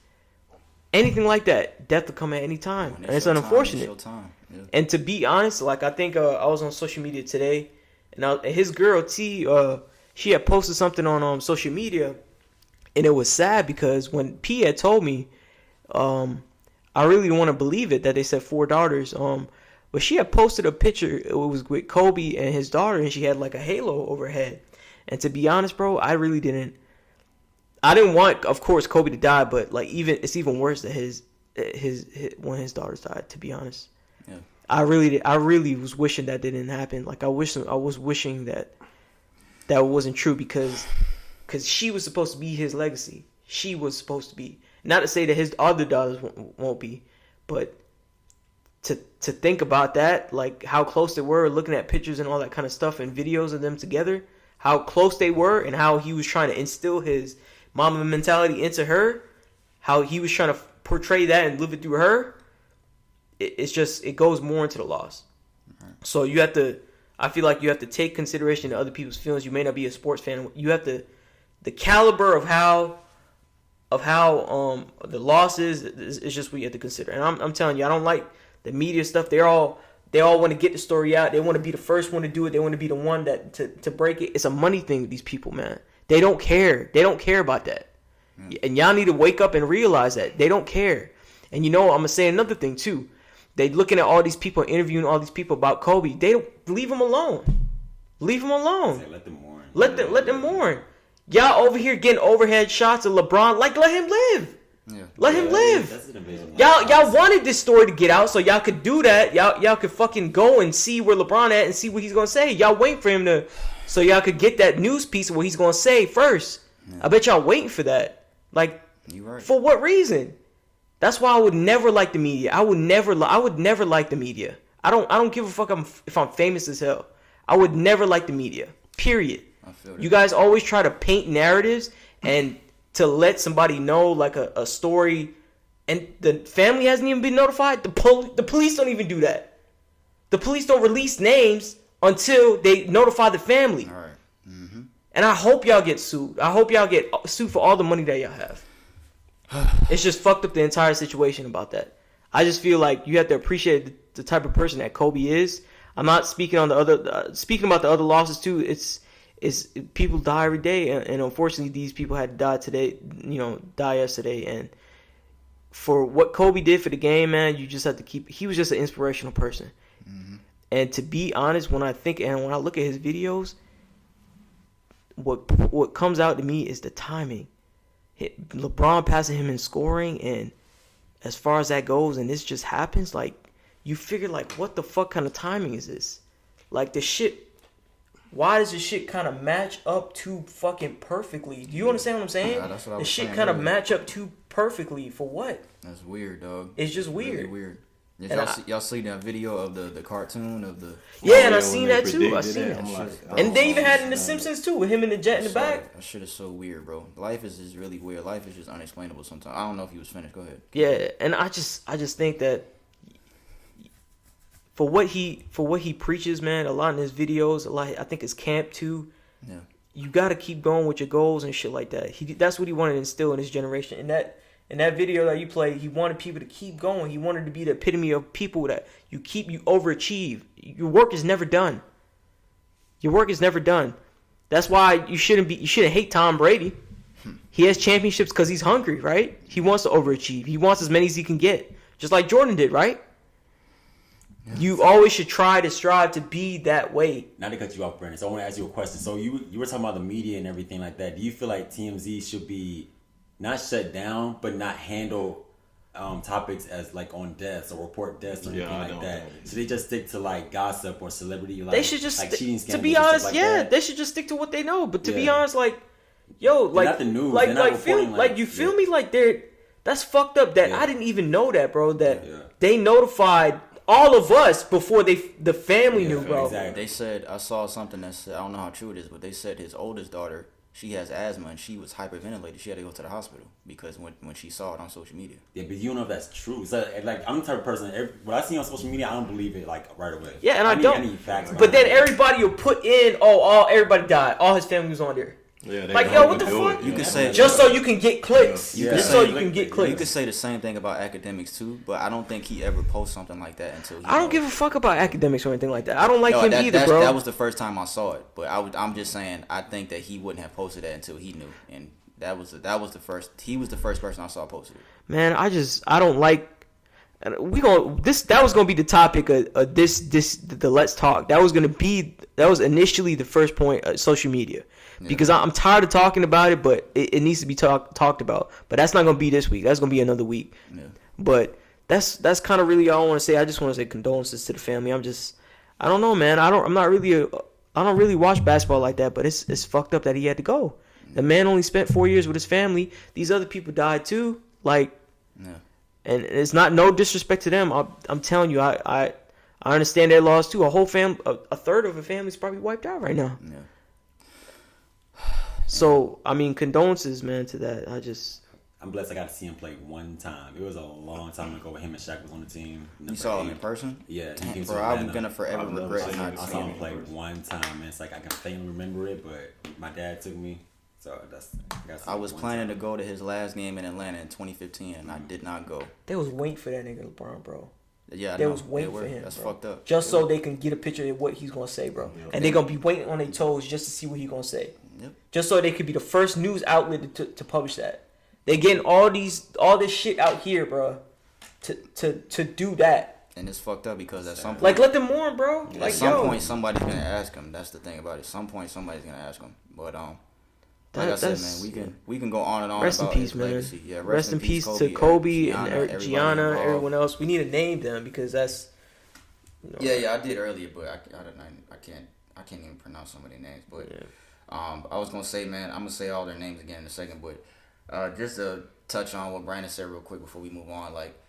Anything like that, death will come at any time. And it's unfortunate. Yeah. And to be honest, like I think I was on social media today, and his girl T, she had posted something on social media, and it was sad because when P had told me, I really didn't want to believe it that they said 4 daughters. But she had posted a picture. It was with Kobe and his daughter, and she had like a halo over her head. And to be honest, bro, I really didn't. I didn't want, of course, Kobe to die, but like it's even worse that his when his daughters died. To be honest. Yeah. I really was wishing that didn't happen. Like I was wishing that wasn't true because she was supposed to be his legacy. She was supposed to be. Not to say that his other daughters won't be, but to think about that, like how close they were, looking at pictures and all that kind of stuff and videos of them together, how close they were, and how he was trying to instill his mama mentality into her, how he was trying to portray that and live it through her. It goes more into the loss. Right. So I feel like you have to take consideration to other people's feelings. You may not be a sports fan. You have to, the caliber of how the loss is just what you have to consider. And I'm telling you, I don't like the media stuff. They all want to get the story out. They want to be the first one to do it. They want to be the one that to break it. It's a money thing with these people, man. They don't care. They don't care about that. And y'all need to wake up and realize that. They don't care. And I'm going to say another thing too. They looking at all these people, interviewing all these people about Kobe. They don't leave them alone. Leave them alone. Let them mourn. Let them mourn. Y'all over here getting overhead shots of LeBron. Like, let him live. Let him live. That's an invasion. Y'all wanted this story to get out so y'all could do that. Y'all could fucking go and see where LeBron at and see what he's gonna say. Y'all waiting for him to, so y'all could get that news piece of what he's gonna say first. I bet y'all waiting for that. Like, you right. For what reason? That's why I would never like the media. I would never like the media. I don't give a fuck if I'm famous as hell. I would never like the media. Period. I feel You guys always try to paint narratives and to let somebody know like a story, and the family hasn't even been notified. The police don't even do that. The police don't release names until they notify the family. All right. Mm-hmm. And I hope y'all get sued. I hope y'all get sued for all the money that y'all have. It's just fucked up the entire situation about that. I just feel like you have to appreciate the type of person that Kobe is. I'm not speaking on the other, speaking about the other losses too. It's people die every day, and unfortunately, these people had to die today. Die yesterday, and for what Kobe did for the game, man, you just have to keep. He was just an inspirational person, and to be honest, when I look at his videos, what comes out to me is the timing. LeBron passing him in scoring, and as far as that goes, and this just happens, like you figure, like, what the fuck kind of timing is this? Like the shit. Why does this shit kind of match up too fucking perfectly? Do you understand what I'm saying? Yeah, that's what I the was shit saying kind of earlier. match up too perfectly for what? That's weird, dog. It's just Really weird. weird. Did y'all see that video of the cartoon of the? Yeah, and I when seen they that too. I predicted seen it, that. I'm like, And they even had it in The Simpsons too, with him in the jet in the back. That shit is so weird, bro. Life is just really weird. Life is just unexplainable sometimes. I don't know if he was finished. Go ahead. Yeah, and I just think that for what he preaches, man, a lot in his videos, a lot, I think his camp too. Yeah. You got to keep going with your goals and shit like that. That's what he wanted to instill in his generation. In that video that you played, he wanted people to keep going. He wanted to be the epitome of people that you overachieve. Your work is never done. Your work is never done. That's why you shouldn't hate Tom Brady. He has championships because he's hungry, right? He wants to overachieve. He wants as many as he can get, just like Jordan did, right? Yeah. You always should try to strive to be that way. Not to cut you off, Brandon. So I want to ask you a question. So you were talking about the media and everything like that. Do you feel like TMZ should be not shut down, but not handle topics as like on deaths or report deaths or anything like that? So they just stick to like gossip or celebrity, like they should just like cheating scandals. To be honest, like yeah, that. they should just stick to what they know. But to be honest, like, yo, They're like, not the news. like, They're not like, feel, reporting, like, you feel me? Like, that's fucked up. That I didn't even know that, bro. That they notified all of us before the family knew, bro. Exactly. They said, I saw something that said, I don't know how true it is, but they said his oldest daughter, she has asthma and she was hyperventilated. She had to go to the hospital because when she saw it on social media. Yeah, but you don't know if that's true. So, like, I'm the type of person, what I see on social media, I don't believe it, like, right away. Yeah, and I I need facts. But then everybody will put in, everybody died. All his family was on there. Yeah, like, yo, what the fuck? You could say just so you can get clicks. You just so you can get clicks. You could say the same thing about academics too, but I don't think he ever posts something like that until. I don't give a fuck about academics or anything like that. I don't like him either, bro. That was the first time I saw it, but I'm just saying I think that he wouldn't have posted that until he knew, and that was the first. He was the first person I saw posted it. Man, I don't like. That was gonna be the topic of the Let's Talk. That was initially the first point of social media. Yeah. Because I'm tired of talking about it, but it needs to be talked about. But that's not gonna be this week. That's gonna be another week. Yeah. But that's kind of really all I want to say. I just want to say condolences to the family. I don't know, man. I don't really watch basketball like that. But it's fucked up that he had to go. The man only spent 4 years with his family. These other people died too. Like, and it's not no disrespect to them. I'm telling you, I understand their loss too. A whole family, a third of a family is probably wiped out right now. Yeah. So, I mean, condolences, man, to that. I'm blessed I got to see him play one time. It was a long time ago when him and Shaq was on the team. You saw him in person? Yeah. Bro, I'm going to forever regret not I saw him play one time, and it's like I can faintly remember it, but my dad took me. So I was planning to go to his last game in Atlanta in 2015, and I did not go. They was waiting for that nigga LeBron, bro. Yeah, they was waiting for him. That's bro. fucked up. Just so they can get a picture of what he's gonna say, bro. Yeah. And they're gonna be waiting on their toes just to see what he's gonna say. Yep. Just so they could be the first news outlet to publish that. They're getting all this shit out here, bro, to do that. And it's fucked up because at some point, like, let them mourn, bro. At some point, somebody's gonna ask him. That's the thing about it. At some point, somebody's gonna ask him. But Like I said, man, we can go on and on Rest about in peace, his man. legacy. Yeah, rest in peace to Kobe and Gianna, everyone else. We need to name them because that's. Yeah, I did earlier, but I can't even pronounce some of their names. But I was gonna say, man, I'm gonna say all their names again in a second. But just to touch on what Brandon said real quick before we move on, like,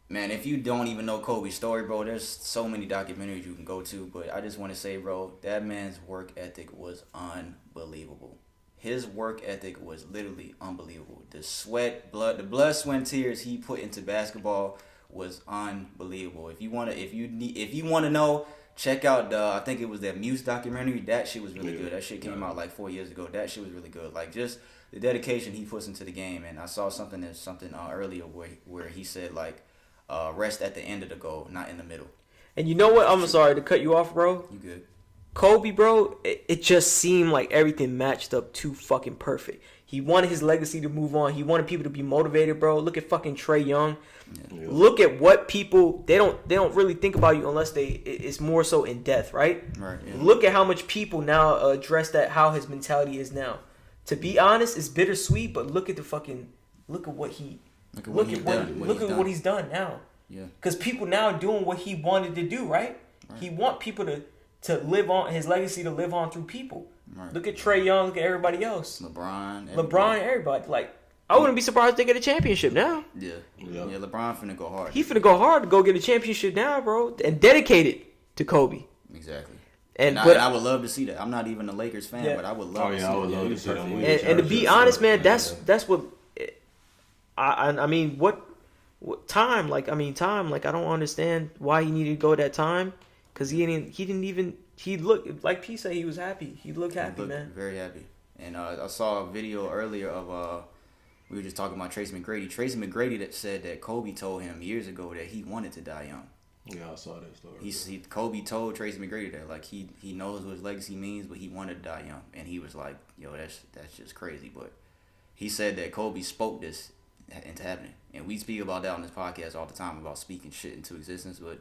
man, if you don't even know Kobe's story, bro, there's so many documentaries you can go to. But I just want to say, bro, that man's work ethic was unbelievable. His work ethic was literally unbelievable. The blood, sweat, and tears he put into basketball was unbelievable. If you wanna know, check out I think it was that Muse documentary. That shit was really good. That shit came out like 4 years ago. That shit was really good. Like, just the dedication he puts into the game. And I saw something earlier where he said, like, rest at the end of the goal, not in the middle. And you know what? I'm sorry to cut you off, bro. You good? Kobe, bro, it just seemed like everything matched up too fucking perfect. He wanted his legacy to move on. He wanted people to be motivated, bro. Look at fucking Trae Young. Yeah. Look at what people they don't really think about you unless it's more so in depth, right? Right. Yeah. Look at how much people now address that, how his mentality is now. To be honest, it's bittersweet, but look at what he's done now. Yeah. Because people now are doing what he wanted to do, right? He want people to live on, his legacy to live on through people. Right. Look at Trae Young, look at everybody else. LeBron, everybody. Like, I wouldn't be surprised if they get a championship now. Yeah, LeBron finna go hard. He finna go hard to go get a championship now, bro, and dedicate it to Kobe. Exactly. And I would love to see that. I'm not even a Lakers fan, but I would love to see that. I would love to see that. And to be honest, man, that's what I mean. What time? Like, I don't understand why he needed to go that time, because he looked, like P said, he was happy. He looked happy, man. Very happy. And I saw a video earlier of we were just talking about Tracy McGrady. Tracy McGrady that said that Kobe told him years ago that he wanted to die young. Yeah, I saw that story. Kobe told Tracy McGrady that, like, he knows what his legacy means, but he wanted to die young. And he was like, yo, that's just crazy. But he said that Kobe spoke this into happening. And we speak about that on this podcast all the time, about speaking shit into existence. But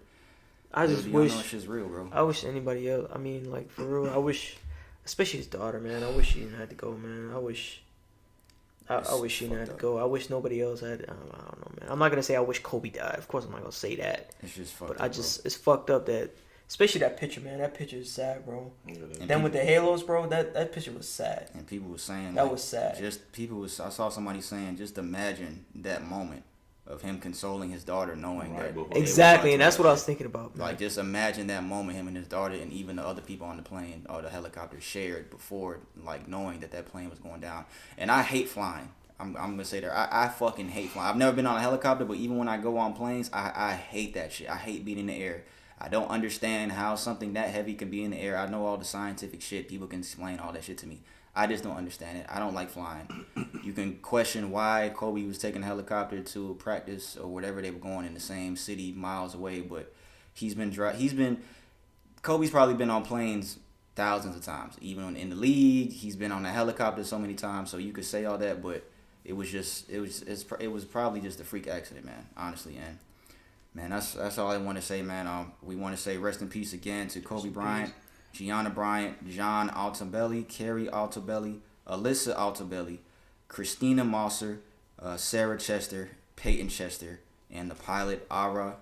I just wish it's just real, bro. I wish anybody else. I mean, like, for real. I wish, especially his daughter, man. I wish she didn't have to go, man. I wish she didn't have to go. I wish nobody else had. I don't know, man. I'm not gonna say I wish Kobe died. Of course, I'm not gonna say that. It's just fucked up. But it's fucked up that, especially that picture, man. That picture is sad, bro. Yeah, and then with the halos, bro, that picture was sad. And people were saying that was sad. I saw somebody saying, just imagine that moment of him consoling his daughter, knowing that exactly, and that's what I was thinking about, man. Like, just imagine that moment him and his daughter and even the other people on the plane or the helicopter shared before, like, knowing that plane was going down. And I hate flying. I'm gonna say that I fucking hate flying. I've never been on a helicopter, but even when I go on planes, I hate that shit. I hate being in the air. I don't understand how something that heavy can be in the air. I know all the scientific shit. People can explain all that shit to me. I just don't understand it. I don't like flying. You can question why Kobe was taking a helicopter to practice or whatever they were going in the same city miles away, but Kobe's probably been on planes thousands of times. Even in the league, he's been on a helicopter so many times, so you could say all that, but it was probably just a freak accident, man, honestly. And man, that's all I want to say, man. We want to say rest in peace again to Kobe Bryant, Gianna Bryant, John Altobelli, Carrie Altobelli, Alyssa Altobelli, Christina Mosser, Sarah Chester, Peyton Chester, and the pilot Ara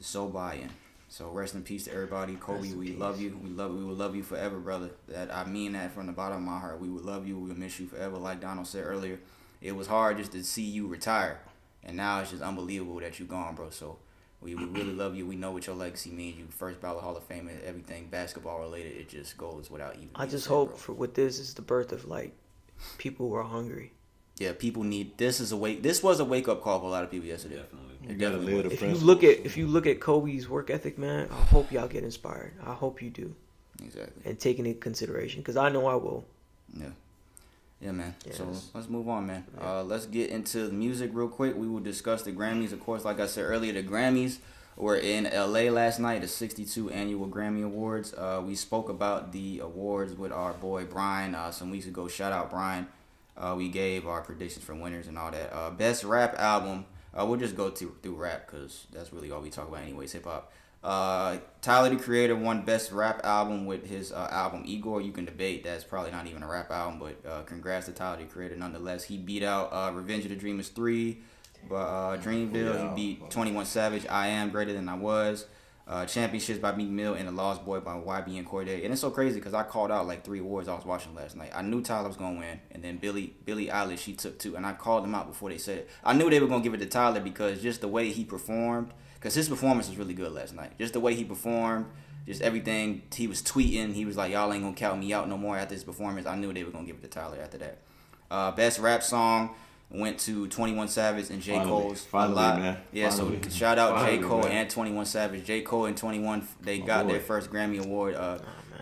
Zobayan. So rest in peace to everybody. Kobe, we love you. We will love you forever, brother. That I mean that from the bottom of my heart. We will love you. We will miss you forever. Like Donald said earlier, it was hard just to see you retire, and now it's just unbelievable that you're gone, bro. So we really love you. We know what your legacy means. You first ballot Hall of Fame and everything basketball related. It just goes without even. I just hope for with this is the birth of, like, people who are hungry. Yeah, people need. This was a wake up call for a lot of people yesterday. You gotta live the principle. If you look at Kobe's work ethic, man, I hope y'all get inspired. I hope you do. Exactly. And take it into consideration, because I know I will. Yeah. Yeah, man. Yes. So let's move on, man. Yeah. Let's get into the music real quick. We will discuss the Grammys. Of course, like I said earlier, the Grammys were in LA last night, the 62 annual Grammy Awards. We spoke about the awards with our boy Brian some weeks ago. Shout out Brian. We gave our predictions for winners and all that. Best rap album. We'll just go through rap because that's really all we talk about anyways, hip hop. Tyler, the Creator, won Best Rap Album with his album Igor. You can debate that's probably not even a rap album, but congrats to Tyler, the Creator nonetheless. He beat out Revenge of the Dreamers 3, but Dreamville. He beat 21 Savage, I Am Greater Than I Was. Championships by Meek Mill and The Lost Boy by YB and Cordae. And it's so crazy because I called out like 3 awards I was watching last night. I knew Tyler was going to win, and then Billie Eilish, she took 2, and I called them out before they said it. I knew they were going to give it to Tyler because just the way he performed, because his performance was really good last night. Just the way he performed, just everything. He was tweeting. He was like, y'all ain't going to count me out no more after this performance. I knew they were going to give it to Tyler after that. Best Rap Song went to 21 Savage and J. Cole's a lot. Man. Yeah, finally. So shout out J. Cole and 21 Savage. J. Cole and 21, they got their first Grammy Award.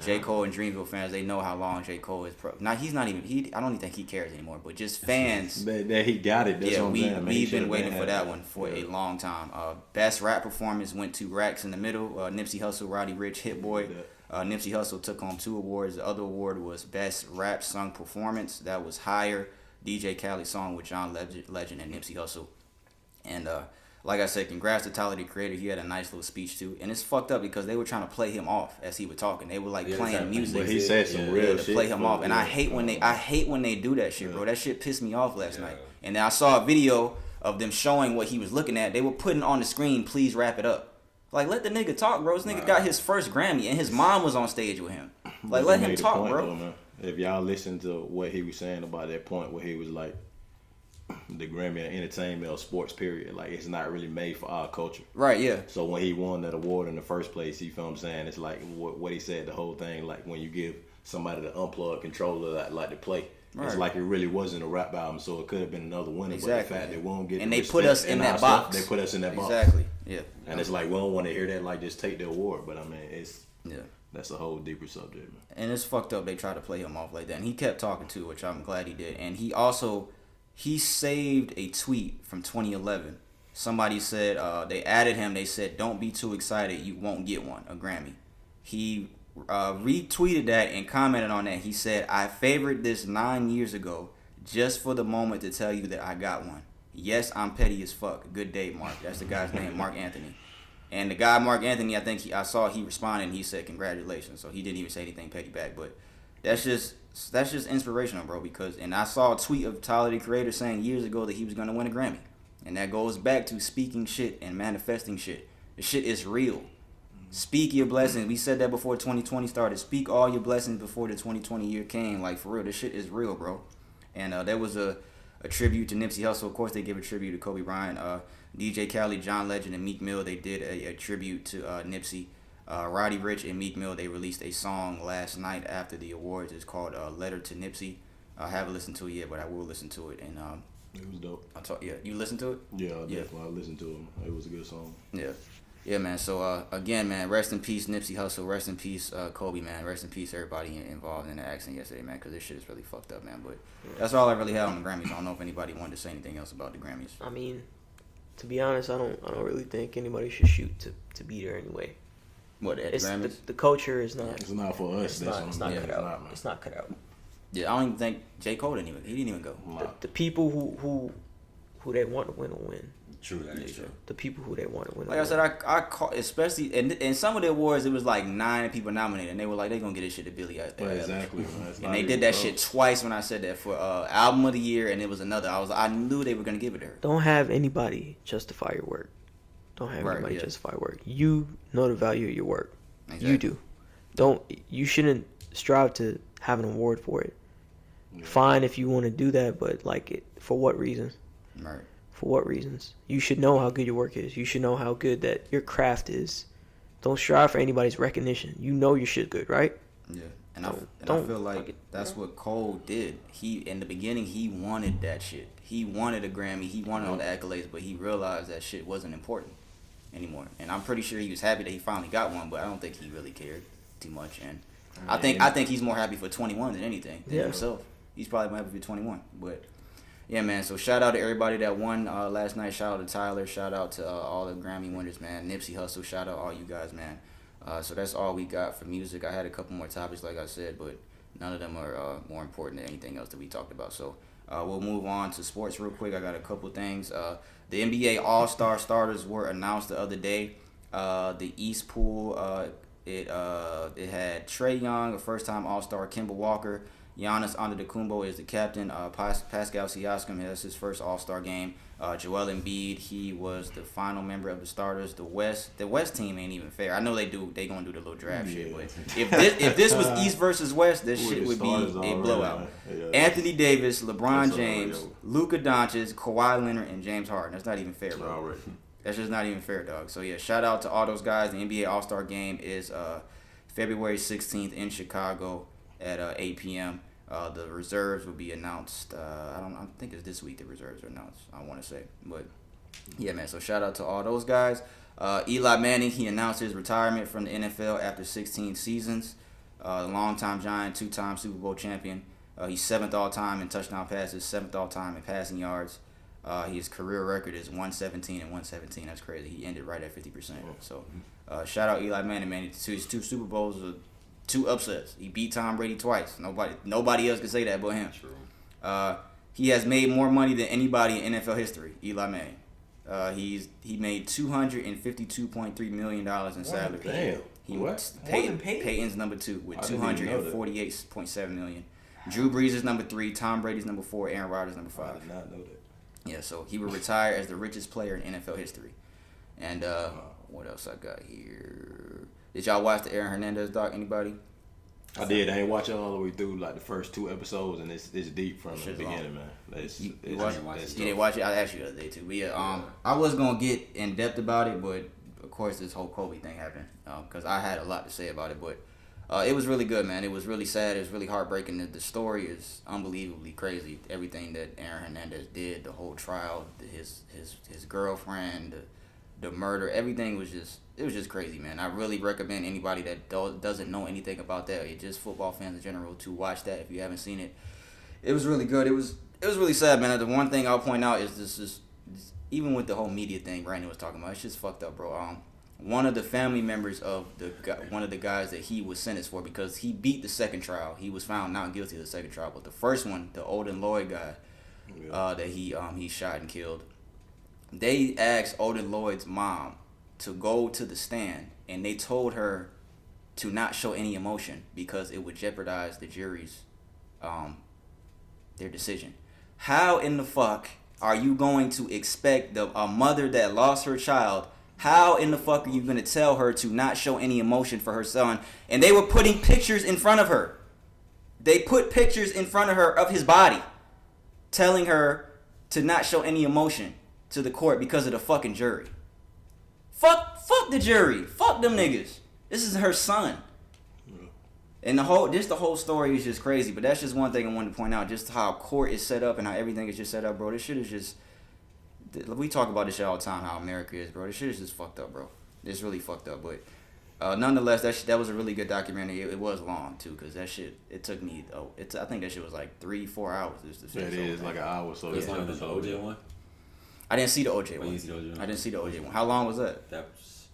J. Cole and Dreamville fans, they know how long J. Cole is. He's not even, I don't even think he cares anymore, but just fans. That he got it. That's we've been waiting for that one for a long time. Best Rap Performance went to Racks in the Middle. Nipsey Hussle, Roddy Ricch, Hit Boy. Nipsey Hussle took home 2 awards. The other award was Best Rap Sung Performance. That was Higher, DJ Khaled's song with John Legend and Nipsey Hussle. And like I said, congrats to Tyler, the Creator. He had a nice little speech too. And it's fucked up because they were trying to play him off as he was talking. They were like playing music. But he said some real shit to play him off. And I hate when they do that shit, bro. That shit pissed me off last night. And then I saw a video of them showing what he was looking at. They were putting on the screen, please wrap it up. Like, let the nigga talk, bro. This nigga got his first Grammy and his mom was on stage with him. Like, let him talk, bro. Though, if y'all listen to what he was saying about that point where he was like, the Grammy and entertainment or sports period, like it's not really made for our culture. Right, yeah. So when he won that award in the first place, you feel what I'm saying? It's like what he said, the whole thing, like when you give somebody the unplugged controller like to play. Right. It's like it really wasn't a rap album, so it could have been another winner. Exactly. But the fact they won't get and they put us in that box. They put us in that box. Exactly. Yeah. And it's like we don't want to hear that. Like just take the award. But I mean, that's a whole deeper subject, man. And it's fucked up. They tried to play him off like that, and he kept talking too, which I'm glad he did. And he saved a tweet from 2011. Somebody said they added him. They said, "Don't be too excited. You won't get one, a Grammy." He retweeted that and commented on that. He said, "I favored this 9 years ago just for the moment to tell you that I got one. Yes, I'm petty as fuck. Good day, Mark." That's the guy's name, Mark Anthony. And the guy, Mark Anthony, I think I saw he responded and he said congratulations. So he didn't even say anything petty back. But that's just inspirational, bro. And I saw a tweet of Tyler, the Creator, saying years ago that he was gonna win a Grammy. And that goes back to speaking shit and manifesting shit. The shit is real. Speak your blessings. We said that before 2020 started. Speak all your blessings before the 2020 year came. Like, for real, this shit is real, bro. And there was a tribute to Nipsey Hussle. Of course, they give a tribute to Kobe Bryant. DJ Khaled, John Legend, and Meek Mill, they did a tribute to Nipsey. Roddy Ricch and Meek Mill, they released a song last night after the awards. It's called Letter to Nipsey. I haven't listened to it yet, but I will listen to it. And it was dope. You listened to it? Yeah, definitely. I listened to it. It was a good song. Yeah, man. So, again, man, rest in peace, Nipsey Hussle. Rest in peace, Kobe, man. Rest in peace, everybody involved in the accident yesterday, man, because this shit is really fucked up, man. But that's all I really had on the Grammys. I don't know if anybody wanted to say anything else about the Grammys. I mean, to be honest, I don't really think anybody should shoot to be there anyway. What, at the Grammys? The culture is not. It's not for us. It's not cut out. It's not cut out. Yeah, I don't even think J. Cole didn't even go. The people who they want to win will win. True, that is true. The people who they want to win. Like I said, I call, especially in some of the awards, it was like 9 people nominated, and they were like, they gonna get this shit to Billie. Exactly. And they did that shit twice when I said that for album of the year, and it was another. I knew they were gonna give it to her. Don't have anybody justify your work. Don't have anybody justify work. You know the value of your work. Exactly. You do. You shouldn't strive to have an award for it. Yeah. Fine if you want to do that, but for what reason? Right. For what reasons? You should know how good your work is. You should know how good that your craft is. Don't strive for anybody's recognition. You know your shit good, right? Yeah. And I feel like that's what Cole did. In the beginning, he wanted that shit. He wanted a Grammy. He wanted all the accolades, but he realized that shit wasn't important anymore. And I'm pretty sure he was happy that he finally got one, but I don't think he really cared too much. And I think he's more happy for 21 than anything than himself. He's probably more happy for 21, but. Yeah, man. So shout out to everybody that won last night. Shout out to Tyler. Shout out to all the Grammy winners, man. Nipsey Hussle. Shout out all you guys, man. So that's all we got for music. I had a couple more topics, like I said, but none of them are more important than anything else that we talked about. So we'll move on to sports real quick. I got a couple things. The NBA All-Star starters were announced the other day. The East Pool, it had Trae Young, a first-time All-Star, Kemba Walker, Giannis Antetokounmpo is the captain. Pascal Siakam has his first All-Star game. Joel Embiid, he was the final member of the starters. The West team ain't even fair. I know they gonna do the little draft shit, but if this was East versus West, this shit would be a blowout. Yeah. Anthony Davis, LeBron James, Luka Doncic, Kawhi Leonard, and James Harden. That's not even fair, bro. That's just not even fair, dog. So yeah, shout out to all those guys. The NBA All-Star game is February 16th in Chicago at 8 p.m. The reserves will be announced. I think it's this week the reserves are announced. I want to say, but yeah, man. So shout out to all those guys. Eli Manning, he announced his retirement from the NFL after 16 seasons. The longtime Giant, 2-time Super Bowl champion. He's 7th all time in touchdown passes, 7th all time in passing yards. His career record is 117 and 117. That's crazy. He ended right at 50%. So shout out Eli Manning, man. To his 2 Super Bowls. 2 upsets. He beat Tom Brady twice. Nobody else can say that but him. True. He has made more money than anybody in NFL history. Eli Manning. He made $252.3 million in salary. Damn. Peyton's number 2 with $248.7 million. Drew Brees is number 3. Tom Brady's number 4. Aaron Rodgers number 5. I did not know that. Yeah, so he will retire as the richest player in NFL history. And what else I got here? Did y'all watch the Aaron Hernandez doc? Anybody? I did. I ain't watch it all the way through, like the first 2 episodes, and it's deep from the beginning, man. You didn't watch it? I asked you the other day too. But yeah, I was gonna get in depth about it, but of course this whole Kobe thing happened. Because I had a lot to say about it, but it was really good, man. It was really sad. It was really heartbreaking. The story is unbelievably crazy. Everything that Aaron Hernandez did, the whole trial, his girlfriend, the murder, everything was just crazy, man. I really recommend anybody that doesn't know anything about that, or just football fans in general, to watch that if you haven't seen it. It was really good. It was really sad, man. The one thing I'll point out is this even with the whole media thing Brandon was talking about, it's just fucked up, bro. One of the family members of one of the guys that he was sentenced for, because he beat the second trial, he was found not guilty of the second trial, but the first one, the Odin Lloyd guy, that he shot and killed. They asked Odin Lloyd's mom to go to the stand, and they told her to not show any emotion because it would jeopardize the jury's their decision. How in the fuck are you going to expect a mother that lost her child? How in the fuck are you going to tell her to not show any emotion for her son? And they were putting pictures in front of her. They put pictures in front of her of his body, telling her to not show any emotion to the court because of the fucking jury. Fuck the jury. Fuck them niggas. This is her son. And the whole story is just crazy. But that's just one thing I wanted to point out. Just how court is set up and how everything is just set up, bro. This shit is just... We talk about this shit all the time, how America is, bro. This shit is just fucked up, bro. It's really fucked up. But nonetheless, that was a really good documentary. It was long, too, because that shit... It took me... I think that shit was like 3-4 hours. It is like an hour. So it's longer than the OJ one? I didn't see the OJ one. You didn't see the OJ one? I didn't see the OJ one. How long was that?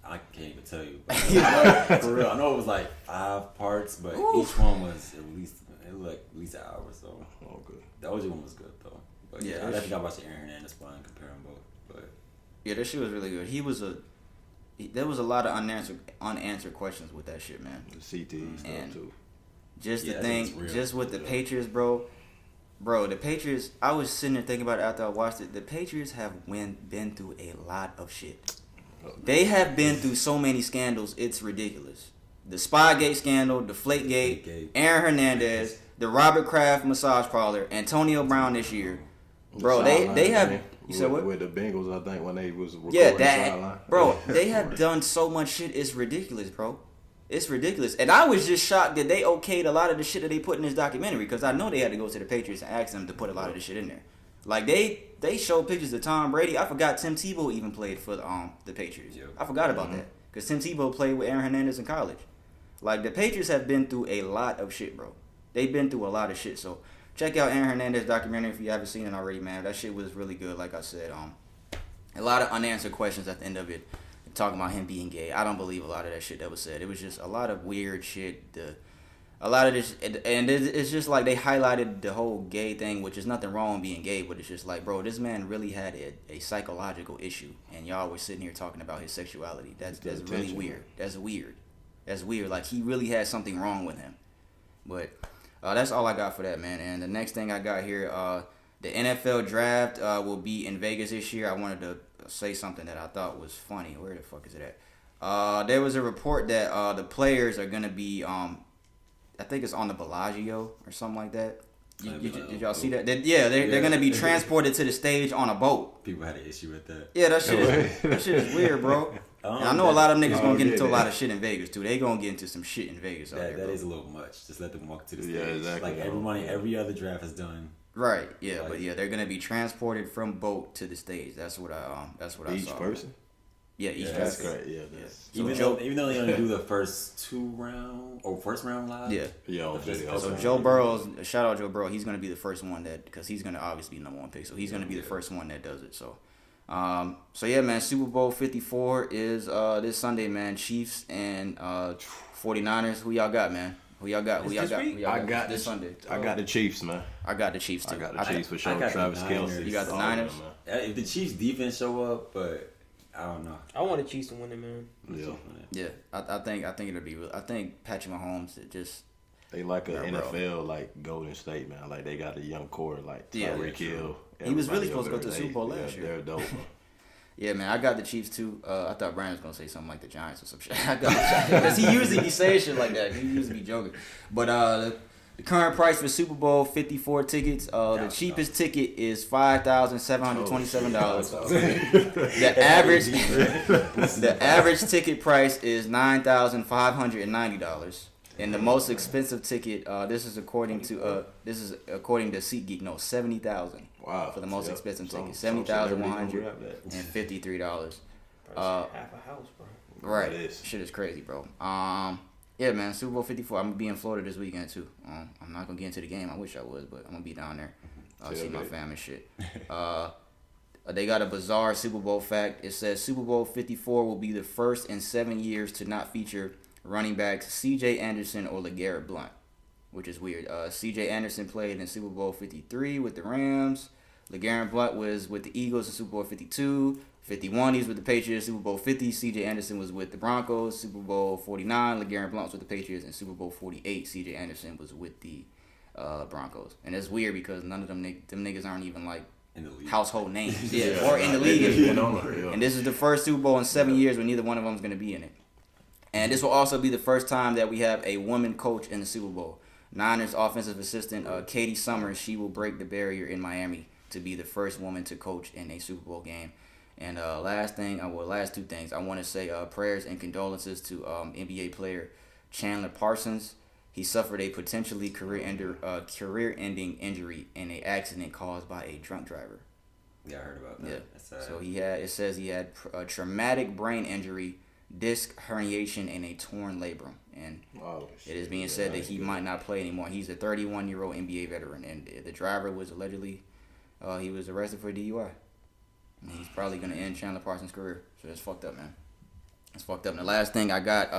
I can't even tell you. For real, I know it was like 5 parts, but each one was at least an hour. So good. The OJ one was good though. But yeah, I definitely got to watch the Aaron Hernandez one and compare them both. But yeah, that shit was really good. There was a lot of unanswered questions with that shit, man. The CT stuff too. Just the thing, just with the Patriots, bro. Bro, the Patriots. I was sitting there thinking about it after I watched it. The Patriots have been through a lot of shit. They have been through so many scandals, it's ridiculous. The Spygate scandal, the Deflategate, Aaron Hernandez, the Robert Kraft massage parlor, Antonio Brown this year. Bro, they have... You said what? With the Bengals, I think, when they was recording the sideline. Bro, they have done so much shit, it's ridiculous, bro. It's ridiculous. And I was just shocked that they okayed a lot of the shit that they put in this documentary, because I know they had to go to the Patriots and ask them to put a lot of the shit in there. Like, they showed pictures of Tom Brady. I forgot Tim Tebow even played for the Patriots. Yep. I forgot about that. Because Tim Tebow played with Aaron Hernandez in college. Like, the Patriots have been through a lot of shit, bro. They've been through a lot of shit. So, check out Aaron Hernandez documentary if you haven't seen it already, man. That shit was really good, like I said. A lot of unanswered questions at the end of it. Talking about him being gay. I don't believe a lot of that shit that was said. It was just a lot of weird shit. a lot of this, and it's just like they highlighted the whole gay thing, which is nothing wrong with being gay, but it's just like, bro, this man really had a psychological issue, and y'all were sitting here talking about his sexuality. That's really weird. That's weird. Like, he really had something wrong with him. But that's all I got for that, man. And the next thing I got here, the NFL draft will be in Vegas this year. I wanted to say something that I thought was funny. Where the fuck is it at? There was a report that the players are gonna be I think it's on the Bellagio or something like that. Did y'all see that? They're gonna be transported to the stage on a boat. People had an issue with that. Yeah, that shit is weird, bro. And I know a lot of niggas gonna get into a lot of shit in Vegas too. They gonna get into some shit in Vegas. That is a little much. Just let them walk to the stage. Yeah, exactly. Like every other draft has done. Right. Yeah, like, but yeah, they're gonna be transported from boat to the stage. That's what I saw. Each person. Yeah, each person. That's great. Yeah, that's even though they only do the first first round live. Yeah. So Joe Burrow, shout out Joe Burrow. He's gonna be the first one because he's gonna obviously be number one pick. So he's gonna be the first one that does it. So, yeah, man. Super Bowl 54 is this Sunday, man. Chiefs and 49ers. Who y'all got, man? Who y'all got this Sunday? I got the Chiefs, man. I got the Chiefs too. I got the Chiefs for sure. Travis Kelce. You got the Niners. If the Chiefs defense show up, but I don't know. I want the Chiefs to win it, man. Yeah. I think it'll be real. I think Patrick Mahomes they like an NFL like Golden State, man. Like they got a young core like Tyreek Hill. He was really supposed to go to the Super Bowl last year. They're dope. Yeah, man, I got the Chiefs too. I thought Brian was gonna say something like the Giants or some shit. I got the Giants because he usually be saying shit like that. He usually be joking. But the current price for Super Bowl 54 tickets, the cheapest ticket is $5,727. The average ticket price is $9,590. And the most expensive ticket, this is according to SeatGeek, $70,000. Wow. For the most expensive ticket, $70,153. Half a house, bro. Right. Shit is crazy, bro. Yeah, man, Super Bowl 54. I'm gonna be in Florida this weekend too. I'm not gonna get into the game. I wish I was, but I'm gonna be down there. See my fam and shit. They got a bizarre Super Bowl fact. It says Super Bowl 54 will be the first in 7 years to not feature running backs C.J. Anderson or LeGarrette Blount, which is weird. C.J. Anderson played in Super Bowl 53 with the Rams. LeGarrette Blount was with the Eagles in Super Bowl 52. 51, he was with the Patriots. Super Bowl 50, C.J. Anderson was with the Broncos. Super Bowl 49, LeGarrette Blount was with the Patriots. And Super Bowl 48, C.J. Anderson was with the Broncos. And it's weird because none of them niggas aren't even like in the league. Household names. Or in the league. And this is the first Super Bowl in 7 years where neither one of them is going to be in it. And this will also be the first time that we have a woman coach in the Super Bowl. Niners offensive assistant Katie Summers, she will break the barrier in Miami to be the first woman to coach in a Super Bowl game. And last two things. I want to say prayers and condolences to NBA player Chandler Parsons. He suffered a potentially career-ending injury in an accident caused by a drunk driver. Yeah, I heard about that. Yeah. So it says he had a traumatic brain injury, disc herniation, and a torn labrum. And it is being said that he might not play anymore. He's a 31-year-old NBA veteran, and the driver was allegedly he was arrested for DUI. And he's probably gonna end Chandler Parsons' career. So that's fucked up, man. That's fucked up. And the last thing I got,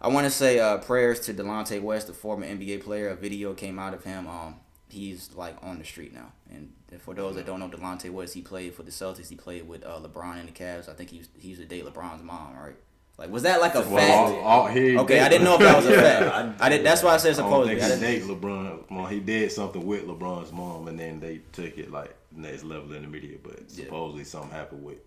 I want to say prayers to Delonte West, the former NBA player. A video came out of him. He's like on the street now. And for those that don't know Delonte West, he played for the Celtics. He played with LeBron and the Cavs. I think he used to date LeBron's mom, right? Like, was that like a fact? Okay, I didn't know if that was a fact. I did. That's why I said supposedly. I didn't date LeBron. Well, he did something with LeBron's mom, and then they took it like next level in the media. But supposedly something happened with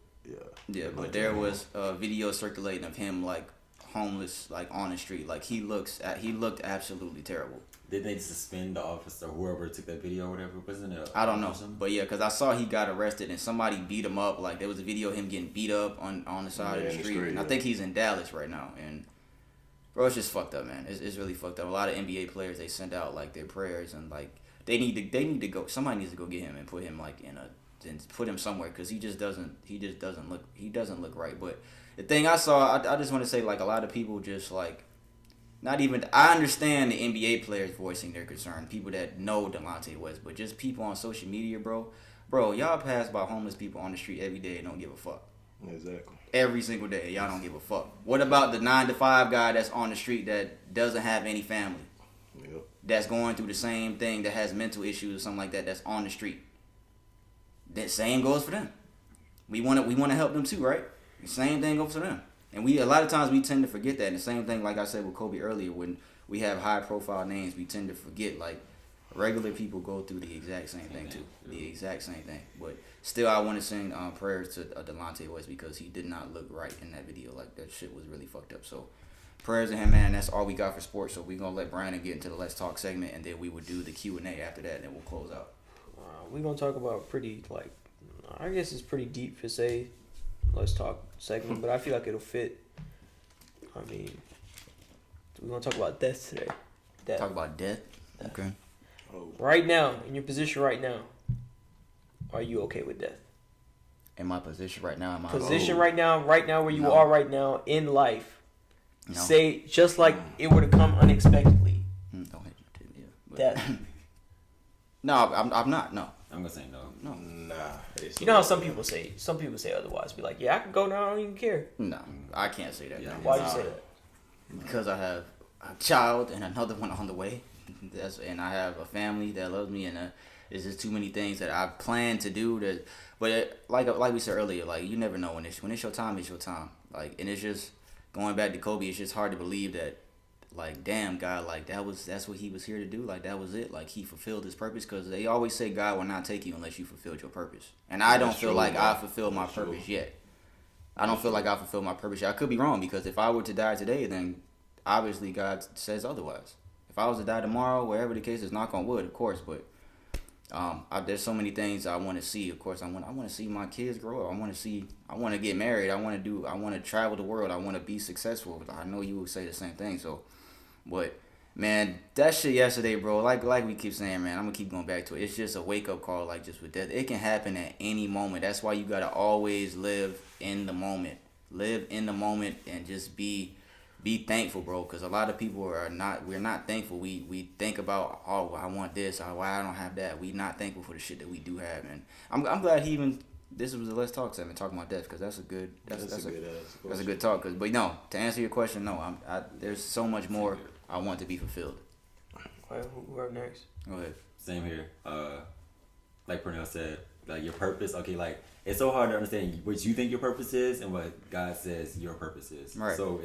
but there was a video circulating of him like homeless, like on the street. Like he looked absolutely terrible. Did they suspend the officer, whoever took that video or whatever? Wasn't it? I don't know. But yeah, because I saw he got arrested and somebody beat him up. Like there was a video of him getting beat up on the side of the street. And I think he's in Dallas right now. And bro, it's just fucked up, man. It's really fucked up. A lot of NBA players, they send out like their prayers and like they need to go. Somebody needs to go get him and put him like and put him somewhere because he doesn't look right. But the thing I saw, I just want to say like a lot of people just like. Not even, I understand the NBA players voicing their concern, people that know Delonte West, but just people on social media, bro, y'all pass by homeless people on the street every day and don't give a fuck. Exactly. Every single day, y'all don't give a fuck. What about the 9-to-5 guy that's on the street that doesn't have any family? that's going through the same thing, that has mental issues or something like that, that's on the street. That same goes for them. We want to help them too, right? The same thing goes for them. And a lot of times we tend to forget that. And the same thing, like I said with Kobe earlier, when we have high profile names, we tend to forget, like, regular people go through the exact same thing too. The exact same thing. But still, I want to send prayers to Delonte West, because he did not look right in that video. Like, that shit was really fucked up. So prayers to him, man. That's all we got for sports. So we're going to let Brandon get into the Let's Talk segment, and then we would do the Q&A after that, and then we'll close out. We're going to talk about pretty, like, I guess it's pretty deep to say Let's Talk segment, but I feel like it'll fit. I mean, we're going to talk about death today. Talk about death? Okay. Right now, in your position right now, are you okay with death? In my position right now, right now where you are right now in life. No. Say, just like it were to come unexpectedly. Don't hit your tip, yeah. Death. No, I'm not. No. I'm gonna say no. Nah. You know how some people say otherwise. Be like, yeah, I can go now. I don't even care. No, I can't say that. Yeah. Why do you say that? Because I have a child and another one on the way. And I have a family that loves me, and there's just too many things that I plan to do. Like we said earlier, like, you never know when it's your time. It's your time. Like, and it's just going back to Kobe. It's just hard to believe that, like, damn, God, like, that's what he was here to do. Like, that was it. Like, he fulfilled his purpose, because they always say God will not take you unless you fulfilled your purpose. And I don't feel like I fulfilled my purpose yet. I don't feel like I fulfilled my purpose yet. I could be wrong, because if I were to die today, then obviously God says otherwise. If I was to die tomorrow, wherever the case is, knock on wood, of course, but there's so many things I want to see. Of course, I want to see my kids grow up. I want to get married. I want to travel the world. I want to be successful. I know you would say the same thing. So, but man, that shit yesterday, bro, like we keep saying, man, I'm gonna keep going back to it. It's just a wake up call, like, just with death. It can happen at any moment. That's why you gotta always live in the moment. Live in the moment and just be thankful, bro, because a lot of people we're not thankful. We think about, oh, I want this, or why I don't have that. We not thankful for the shit that we do have, and I'm glad this was the Let's Talk segment talking about death, because that's a good talk. But no, to answer your question, no, there's so much more I want to be fulfilled. Well, who are next? Go ahead. Same here. Like Pernell said, like, your purpose. Okay, like, it's so hard to understand what you think your purpose is and what God says your purpose is. Right. So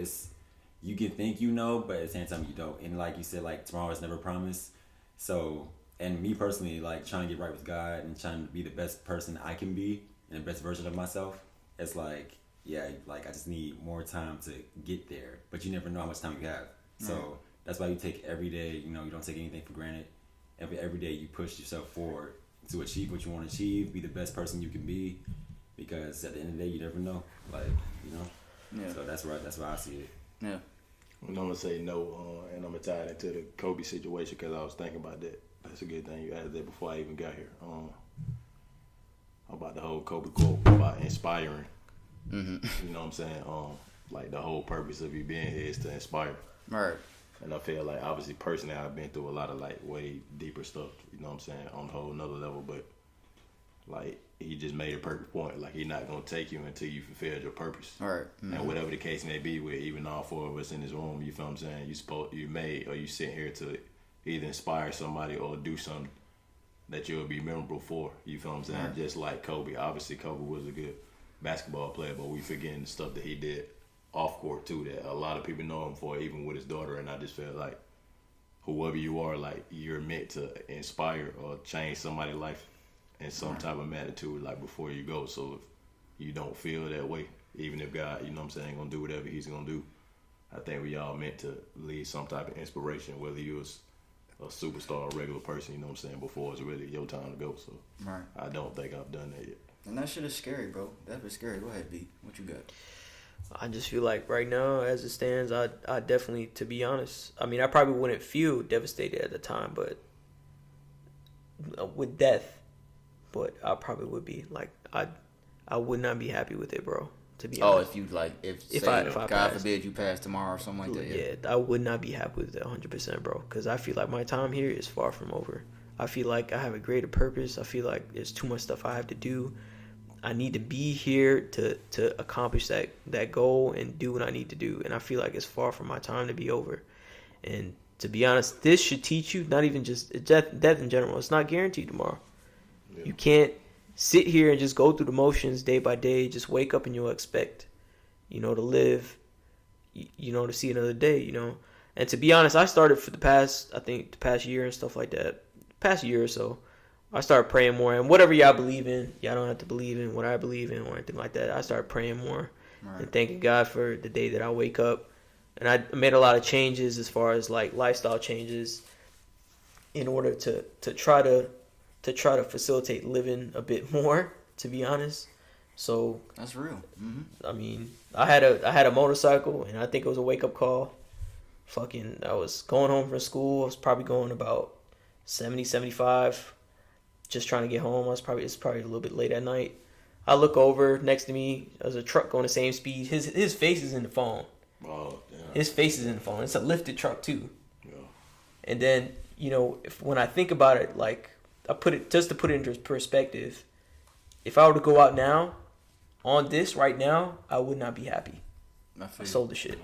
you can think you know, but at the same time you don't. And like you said, like, tomorrow is never promised. So, and me personally, like, trying to get right with God and trying to be the best person I can be and the best version of myself, it's like, yeah, like, I just need more time to get there. But you never know how much time you have. So that's why you take every day, you don't take anything for granted. Every day you push yourself forward to achieve what you want to achieve, be the best person you can be, because at the end of the day, you never know. Like, Yeah. So that's why I see it. Yeah. I'm gonna say no, and I'm gonna tie it into the Kobe situation, because I was thinking about that. That's a good thing you added that before I even got here. About the whole Kobe quote about inspiring. Mm-hmm. You know what I'm saying? Like, the whole purpose of you being here is to inspire. Right. And I feel like, obviously, personally, I've been through a lot of, like, way deeper stuff. You know what I'm saying? On a whole nother level, but, like, he just made a perfect point. Like, he's not gonna take you until you fulfill your purpose. All right. Mm-hmm. And whatever the case may be, with even all four of us in this room, you feel what I'm saying? You sit here to either inspire somebody or do something that you'll be memorable for. You feel what I'm saying? Right. Just like Kobe. Obviously, Kobe was a good basketball player, but we forgetting the stuff that he did off court too, that a lot of people know him for, even with his daughter. And I just feel like, whoever you are, like, you're meant to inspire or change somebody's life in some type of magnitude, like, before you go. So if you don't feel that way, even if God, you know what I'm saying, gonna do whatever he's gonna do, I think we all meant to leave some type of inspiration, whether you was a superstar or regular person, you know what I'm saying, before it's really your time to go. So right. I don't think I've done that yet. And that shit is scary, bro. That is scary. Go ahead, B. What you got? I just feel like right now, as it stands, I definitely, to be honest, I mean, I probably wouldn't feel devastated at the time, but with death, but I probably would be like, I would not be happy with it, bro. To be honest. If you like, if I God forbid you pass tomorrow or something like that. Yeah, I would not be happy with it 100%, bro. Because I feel like my time here is far from over. I feel like I have a greater purpose. I feel like there's too much stuff I have to do. I need to be here to accomplish that goal and do what I need to do. And I feel like it's far from my time to be over. And to be honest, this should teach you, not even just death in general. It's not guaranteed tomorrow. Yeah. You can't sit here and just go through the motions day by day. Just wake up and you'll expect, to live, to see another day, And to be honest, I started for the past year and stuff like that. Past year or so, I started praying more. And whatever y'all believe in, y'all don't have to believe in what I believe in or anything like that. I started praying more and thanking God for the day that I wake up. And I made a lot of changes as far as like lifestyle changes in order to try to facilitate living a bit more, to be honest. So that's real. Mm-hmm. I mean, I had a motorcycle, and I think it was a wake up call. I was going home from school. I was probably going about 70, 75, just trying to get home. It's probably a little bit late at night. I look over next to me. There's a truck going the same speed. His face is in the phone. Oh, yeah. His face is in the phone. It's a lifted truck too. Yeah. And then when I think about it, like to put it into perspective, if I were to go out now, on this right now, I would not be happy. I sold the shit.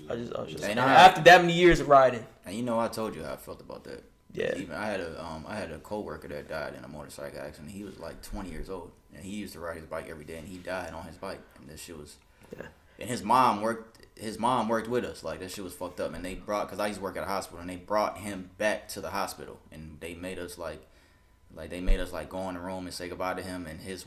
I was just after that many years of riding. And I told you how I felt about that. Yeah. Even I had a coworker that died in a motorcycle accident. He was like 20 years old, and he used to ride his bike every day, and he died on his bike. And this shit was. Yeah. And his mom worked with us. Like, that shit was fucked up. And they because I used to work at a hospital, and they brought him back to the hospital, and they made us go in the room and say goodbye to him. And his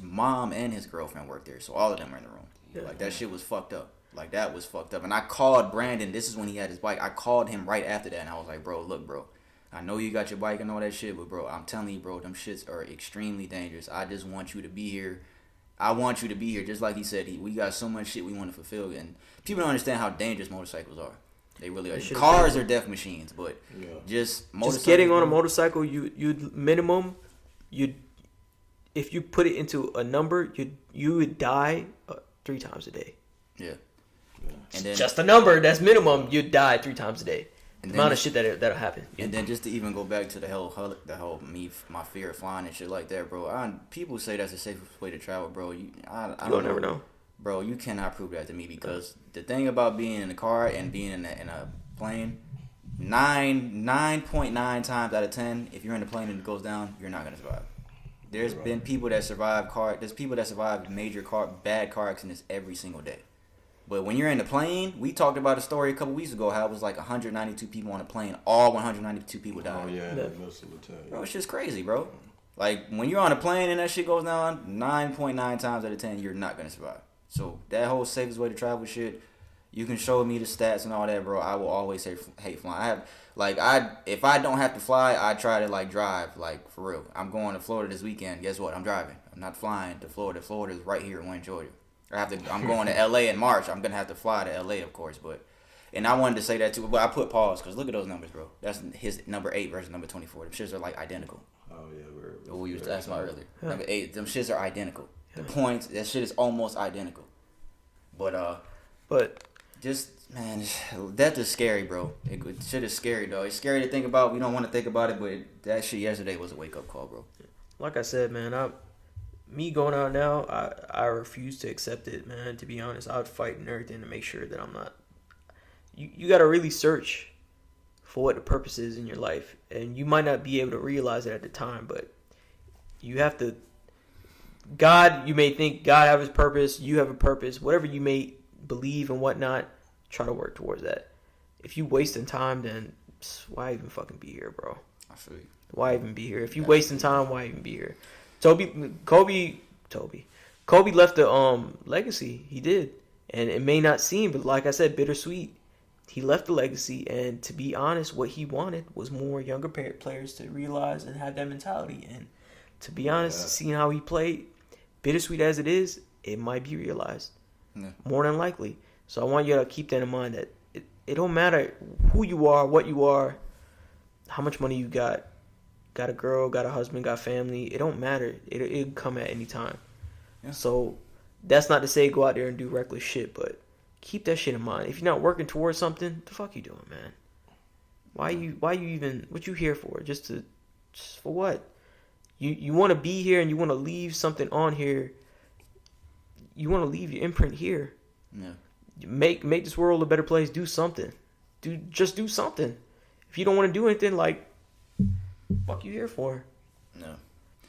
mom and his girlfriend worked there, so all of them were in the room. Yeah. Like, that shit was fucked up. Like, that was fucked up. And I called Brandon. This is when he had his bike. I called him right after that, and I was like, bro, look, bro. I know you got your bike and all that shit, but, bro, I'm telling you, bro, them shits are extremely dangerous. I just want you to be here. I want you to be here. Just like he said, we got so much shit we want to fulfill. And people don't understand how dangerous motorcycles are. They really are. Cars are death machines, but just getting on a motorcycle, if you put it into a number, you would die 3 times a day. Yeah. And then, just a number, that's minimum. You'd die 3 times a day. The amount of shit that'll happen. And then just to even go back to my fear of flying and shit like that, bro. People say that's the safest way to travel, bro. I don't never know. Bro, you cannot prove that to me, because the thing about being in a car and being in a plane, 9.9 times out of 10, if you're in a plane and it goes down, you're not gonna survive. There's been people that survive major bad car accidents every single day. But when you're in the plane, we talked about a story a couple weeks ago how it was like 192 people on a plane. All 192 people died. Oh, yeah. Bro, it's just crazy, bro. Like, when you're on a plane and that shit goes down, 9.9 times out of 10, you're not going to survive. So, that whole safest way to travel shit, you can show me the stats and all that, bro. I will always hate flying. If I don't have to fly, I try to, drive, for real. I'm going to Florida this weekend. Guess what? I'm driving. I'm not flying to Florida. Florida's right here in Wayne, Georgia. I'm going to LA in March. I'm gonna have to fly to LA, of course, and I wanted to say that too, but I put pause because look at those numbers, bro. That's his number 8 versus number 24. Them shits are identical. Oh yeah, we used to ask about earlier. Yeah. Number 8, them shits are identical. The points, that shit is almost identical. But just man, death is scary, bro. Shit is scary, though. It's scary to think about. We don't want to think about it, but that shit yesterday was a wake up call, bro. Like I said, man, me going out now, I refuse to accept it, man. To be honest, I would fight and everything to make sure that I'm not. You got to really search for what the purpose is in your life, and you might not be able to realize it at the time, but you have to. You may think God have his purpose, you have a purpose, whatever you may believe and whatnot. Try to work towards that. If you wasting time, then why even fucking be here, bro? I feel you. Why even be here? If you wasting time, why even be here? Kobe left a legacy. He did, and it may not seem, but like I said, bittersweet. He left a legacy, and to be honest, what he wanted was more younger players to realize and have that mentality. And to be honest, seeing how he played, bittersweet as it is, it might be realized more than likely. So I want you to keep that in mind, that it don't matter who you are, what you are, how much money you got a girl, got a husband, got family. It don't matter. It'll come at any time. Yeah. So that's not to say go out there and do reckless shit, but keep that shit in mind. If you're not working towards something, the fuck you doing, man? Why you even, what you here for? Just for what? You want to be here and you want to leave something on here. You want to leave your imprint here. Yeah. Make this world a better place. Do something. Just do something. if you don't want to do anything, like, fuck you here for? No.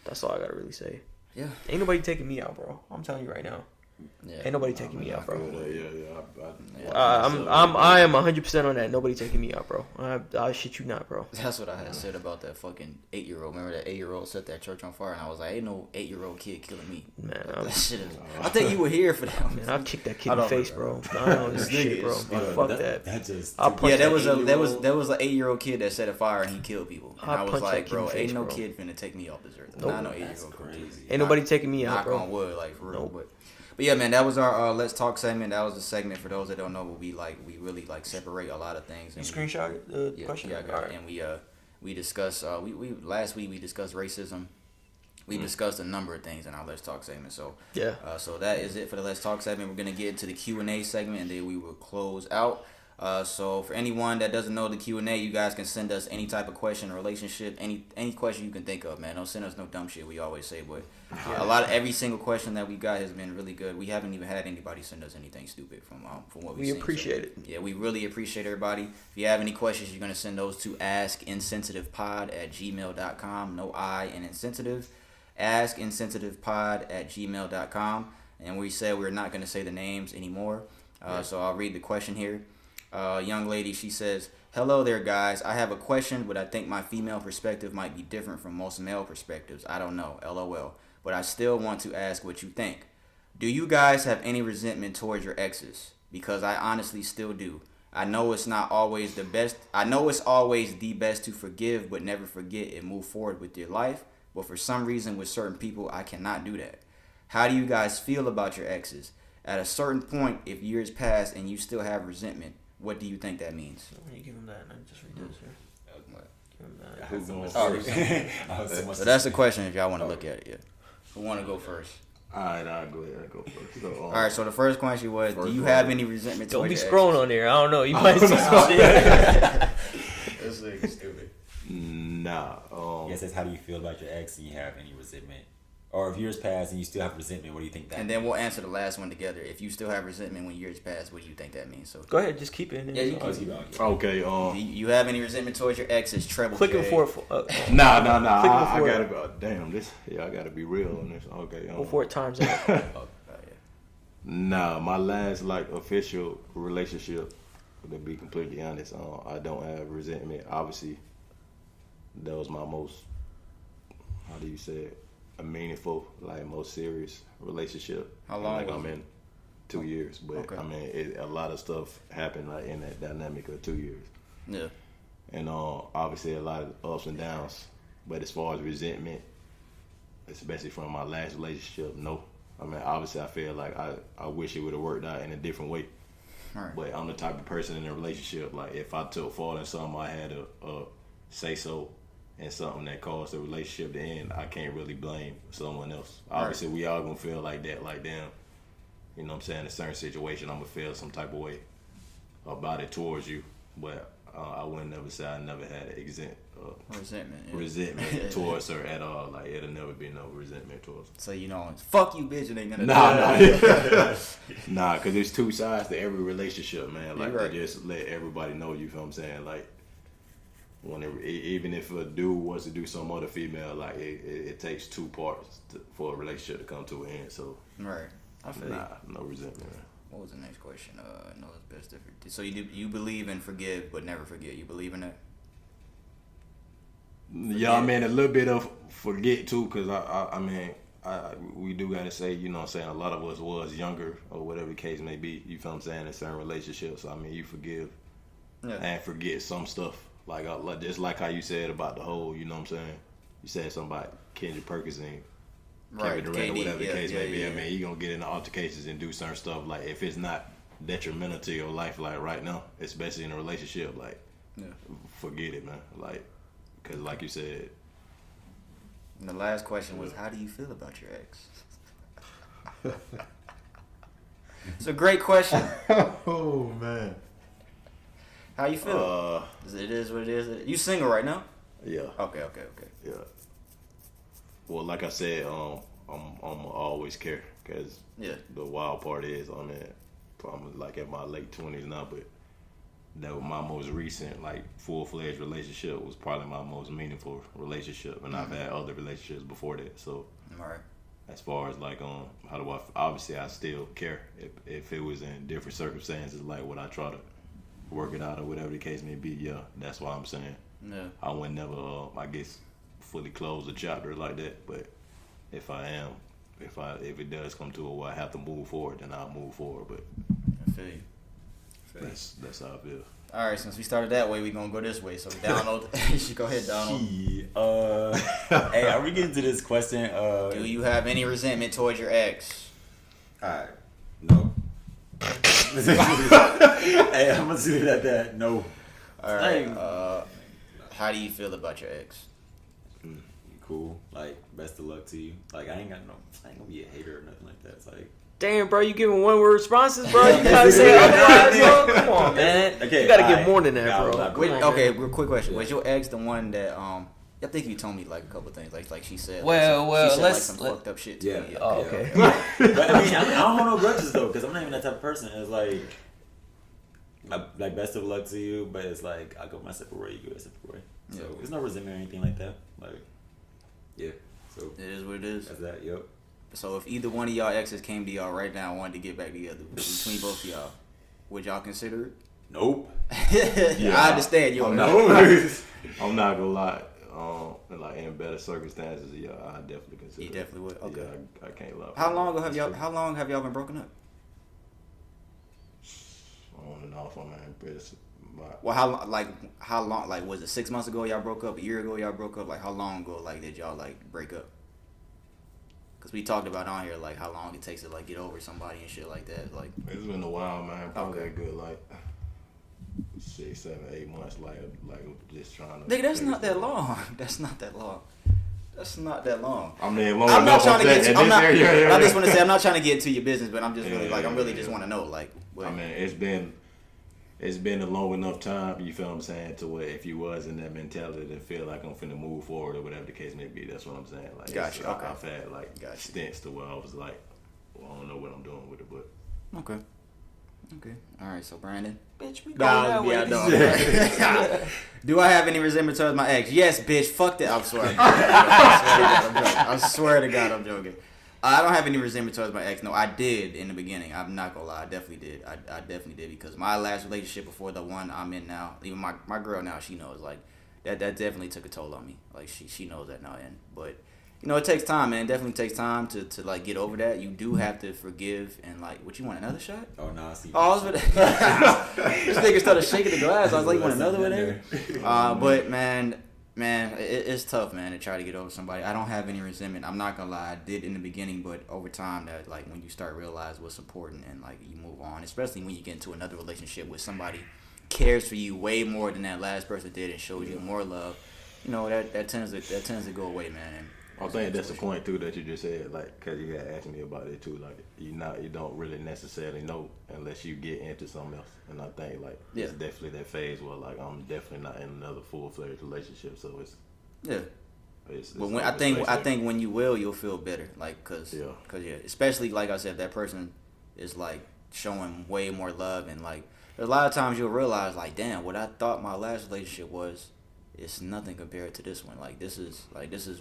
That's all I gotta really say. Yeah. Ain't nobody taking me out, bro. I'm telling you right now. Yeah. Ain't nobody taking me out, bro. I am 100% on that. Nobody taking me out, bro. I shit you not, bro. That's what I had said about that fucking 8-year-old. Remember that 8-year-old set that church on fire, and I was like, ain't no 8-year-old kid killing me. Man, that shit is, I think you were here for that. Man, I've kicked that kid in the face, bro. I don't know this shit, bro. Fuck that. There was an 8-year-old kid that set a fire and he killed people. And I was like, bro, ain't no kid finna take me off this earth. Not no 8-year-old crazy. Ain't nobody taking me out, bro. Knock on wood, like for real. But yeah, man, that was our Let's Talk segment. That was the segment for those that don't know. But we really separate a lot of things. And you screenshot the question. Yeah, I got it. And we discussed last week we discussed racism. We discussed a number of things in our Let's Talk segment. So yeah. So that is it for the Let's Talk segment. We're gonna get into the Q&A segment, and then we will close out. So for anyone that doesn't know the Q&A, you guys can send us any type of question, relationship, any question you can think of, man. Don't send us no dumb shit. We always say, but every single question that we got has been really good. We haven't even had anybody send us anything stupid from what we've seen. We appreciate it. Yeah, we really appreciate everybody. If you have any questions, you're gonna send those to askinsensitivepod@gmail.com. No I in insensitive. askinsensitivepod@gmail.com. And we said we're not gonna say the names anymore. So I'll read the question here. Young lady, she says, "Hello there, guys. I have a question, but I think my female perspective might be different from most male perspectives. I don't know, LOL. But I still want to ask what you think. Do you guys have any resentment towards your exes? Because I honestly still do. I know it's not always the best. I know it's always the best to forgive, but never forget and move forward with your life. But for some reason, with certain people, I cannot do that. How do you guys feel about your exes? At a certain point, if years pass and you still have resentment, what do you think that means?" You give him that, and I just read this here. So that's the question if y'all want to look at it. Yeah. Who want to go first? Alright, I'll go ahead. Go first. Alright, so the first question was, do you have any resentment Don't towards be your scrolling exes? on there. I don't know. You might see some shit. This nigga stupid. Nah. Yes, that's how do you feel about your ex and you have any resentment? Or if years pass and you still have resentment, what do you think that And then we'll answer the last one together. If you still have resentment when years pass, what do you think that means? So Go ahead, just keep it in there. Yeah, you keep it. Okay. You have any resentment towards your exes? Treble Clicking J. for Nah. I gotta go. Damn this. Yeah, I gotta be real on this. Okay. Before it times out. Nah, my last official relationship, to be completely honest, I don't have resentment. Obviously, that was my most, how do you say it, a meaningful, most serious relationship. How long was I'm it? in 2 years, but Okay. I mean, a lot of stuff happened in that dynamic of 2 years. Yeah. And obviously a lot of ups and downs. But as far as resentment, especially from my last relationship, no. I mean, obviously I feel like I wish it would have worked out in a different way. Right. But I'm the type of person in a relationship, if I took fault in something, I had to say so, and something that caused the relationship to end, I can't really blame someone else. Right. Obviously, we all gonna feel like that, damn, you know what I'm saying, in a certain situation, I'm gonna feel some type of way about it towards you, but I wouldn't never say I never had resentment towards her at all. It'll never be no resentment towards her. So fuck you, bitch, and ain't gonna Nah, because there's two sides to every relationship, man. Right. To just let everybody know, you feel what I'm saying? Whenever, even if a dude wants to do some other female, it takes two parts for a relationship to come to an end. So right, I feel no resentment. Man. What was the next question? No, it's best different. So you believe in forgive but never forget. You believe in that? Yeah, I mean a little bit of forget too, because we do gotta say, you know what I'm saying, a lot of us was younger or whatever the case may be. You feel what I'm saying, in certain relationships. So, I mean, you forgive and forget some stuff. Just like how you said about the whole, you know what I'm saying? You said something about Kendrick Perkins and Kevin Durant or whatever the case may be. I mean, you're going to get into altercations and do certain stuff. If it's not detrimental to your life, right now, especially in a relationship, forget it, man. Because like you said. And the last question was, how do you feel about your ex? It's a great question. Oh, man. How you feel? It is what it is. You single right now? Yeah. Okay. Yeah. Well, like I said, I'm always care, because the wild part is, I'm in my late 20s now, but that was my most recent, like, full-fledged relationship was probably my most meaningful relationship, and I've had other relationships before that. So, right. As far as like how do I? Obviously, I still care if it was in different circumstances. Like, would I try to work it out or whatever the case may be? Yeah, that's why I'm saying. Yeah. I would never, I guess, fully close a chapter like that. But if I am, if it does come to it where I have to move forward, then I'll move forward. But I feel you. That's how I feel. All right, since we started that way, we gonna go this way. So Donald, you should go ahead, Donald. Hey, are we getting to this question? Do you have any resentment towards your ex? Alright, no. Hey, I'm gonna leave it at that. No. All right. How do you feel about your ex? Cool. Like, best of luck to you. Like, I ain't gonna be a hater or nothing like that. It's like, damn, bro, you giving one word responses, bro? You gotta say otherwise, bro. Come on, man. Okay, you gotta give more than that, bro. Okay, real quick question: was your ex the one that I think you told me like a couple things, like she said. Well, she said, let's some fucked up shit. To yeah. me. Oh, okay. But I mean, I don't hold no grudges though, because I'm not even that type of person. It's like best of luck to you, but it's like I go my separate way, you go a separate way. So there's no resentment or anything like that. Like, yeah. So it is what it is. That's that. Yep. So if either one of y'all exes came to y'all right now and wanted to get back together between both of y'all, would y'all consider it? Nope. I understand you. I'm not gonna lie. Like in better circumstances, yeah, I definitely consider. You definitely would. Okay. Yeah, I can't lie. How long have y'all been broken up? On and off, man. Well, how long? Like, was it 6 months ago y'all broke up? A year ago y'all broke up? Like, how long ago did y'all break up? Because we talked about on here how long it takes to get over somebody and shit like that. Like, it's been a while, man. Probably okay. a good 6, 7, 8 months. Like just trying to. Nigga, that's not that long. That's not that long. That's not that long. I mean, long I'm not enough. trying to get. I just yeah. want to say I'm not trying to get into your business, but I'm just really just yeah. want to know I mean, it's been a long enough time. You feel what I'm saying? To where if you was in that mentality to feel like I'm finna move forward or whatever the case may be, that's what I'm saying. Like, gotcha. Okay. I've had stints to where I was like, well, I don't know what I'm doing with it, but okay. All right. So Brandon, Bitch, we going that way. Do I have any resentment towards my ex? Yes, bitch. Fuck that. I'm sorry. I swear to God, I'm joking. I don't have any resentment towards my ex. No, I did in the beginning. I'm not gonna lie. I definitely did. I definitely did because my last relationship before the one I'm in now, even my girl now, she knows that definitely took a toll on me. Like she knows that now. But it takes time, man. It definitely takes time to get over that. You do have to forgive and what you want, another shot? Oh no, I see. Oh, I was this nigga started shaking the glass. I was like, you want another one there? But man, it's tough, man, to try to get over somebody. I don't have any resentment. I'm not gonna lie. I did in the beginning, but over time, that when you start realize what's important and you move on, especially when you get into another relationship with somebody cares for you way more than that last person did and shows you more love. That tends to go away, man. And I think that's the point too that you just said, because you had asked me about it too. You don't really necessarily know unless you get into something else. And I think it's definitely that phase where I'm definitely not in another full-fledged relationship. So it's but when I think when you will, you'll feel better. Cause especially like I said, that person is showing way more love and there's a lot of times you'll realize damn, what I thought my last relationship was. It's nothing compared to this one. This is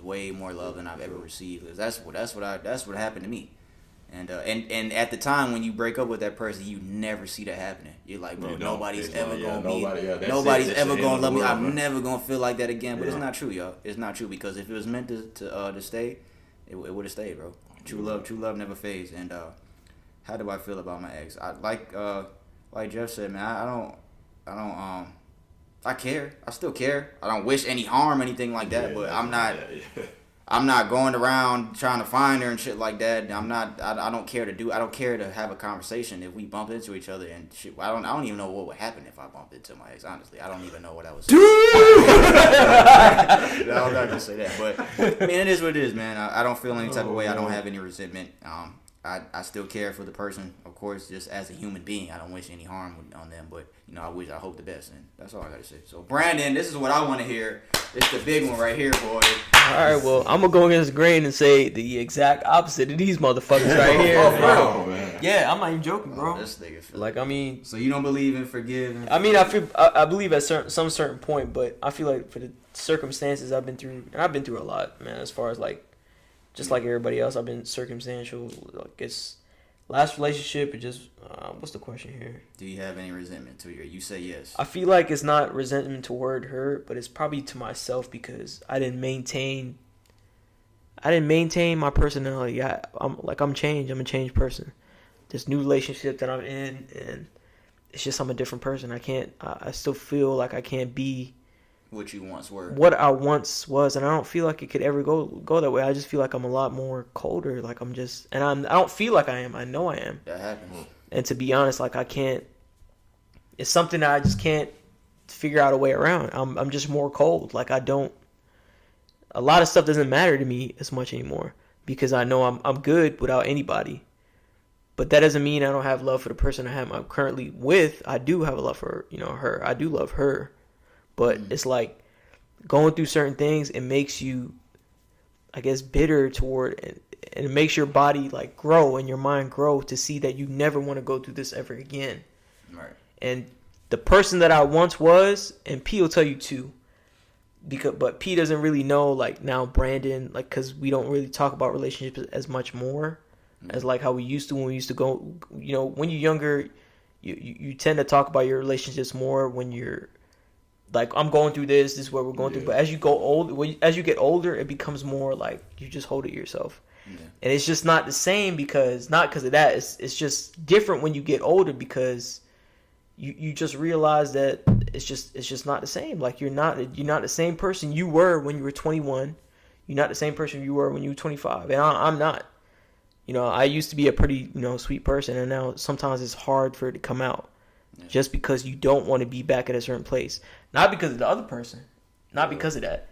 way more love than I've ever received. Cause that's what happened to me. And at the time when you break up with that person, you never see that happening. You're like, bro, nobody's ever gonna love me. I'm never gonna feel like that again. But it's not true, y'all. It's not true because if it was meant to stay, it would have stayed, bro. True love never fades. And how do I feel about my ex? I like Jeff said, man. I don't. I care. I still care. I don't wish any harm, anything like that. But I'm not. I'm not going around trying to find her and shit like that. I'm not. I don't care to have a conversation if we bump into each other and shit. I don't even know what would happen if I bumped into my ex. Honestly, I don't even know what I was. No, I'm not gonna say that. But I mean, it is what it is, man. I don't feel any type of way. I don't have any resentment. I still care for the person, of course, just as a human being. I don't wish any harm on them, but I hope the best, and that's all I gotta say. So Brandon, this is what I want to hear. It's the big one right here, boy. All right, well, I'm gonna go against the grain and say the exact opposite of these motherfuckers right here. Oh, man. Yeah, I'm not even joking, bro. This nigga feel Like, I mean, so you don't believe in forgiving? I mean, I believe at some certain point, but I feel like for the circumstances I've been through, and I've been through a lot, man. As far as like, just like everybody else, I've been circumstantial. Like, it's last relationship. It just what's the question here? Do you have any resentment to her? You say yes. I feel like it's not resentment toward her, but it's probably to myself because I didn't maintain my personality. I'm changed. I'm a changed person. This new relationship that I'm in, and it's just I'm a different person. I still feel like I can't be what you once were. What I once was, and I don't feel like it could ever go that way. I just feel like I'm a lot more colder. Like I don't feel like I am. I know I am. That happens. And to be honest, like I can't. It's something that I just can't figure out a way around. I'm just more cold. Like I don't. A lot of stuff doesn't matter to me as much anymore because I know I'm good without anybody. But that doesn't mean I don't have love for the person I'm currently with. I do have a love for her. I do love her. But it's like going through certain things, it makes you, I guess, bitter toward, and it makes your body like grow and your mind grow to see that you never want to go through this ever again. Right. And the person that I once was, and P will tell you too, but P doesn't really know like now Brandon, like because we don't really talk about relationships as much more as like how we used to when we used to go. When you're younger, you tend to talk about your relationships more when you're. Like I'm going through this is what we're going through. But as you get older, it becomes more like you just hold it yourself, and it's just not the same because of that. It's just different when you get older because you just realize that it's just not the same. Like you're not the same person you were when you were 21. You're not the same person you were when you were 25, and I'm not. I used to be a pretty sweet person, and now sometimes it's hard for it to come out. Just because you don't want to be back at a certain place. Not because of the other person. Not because of that.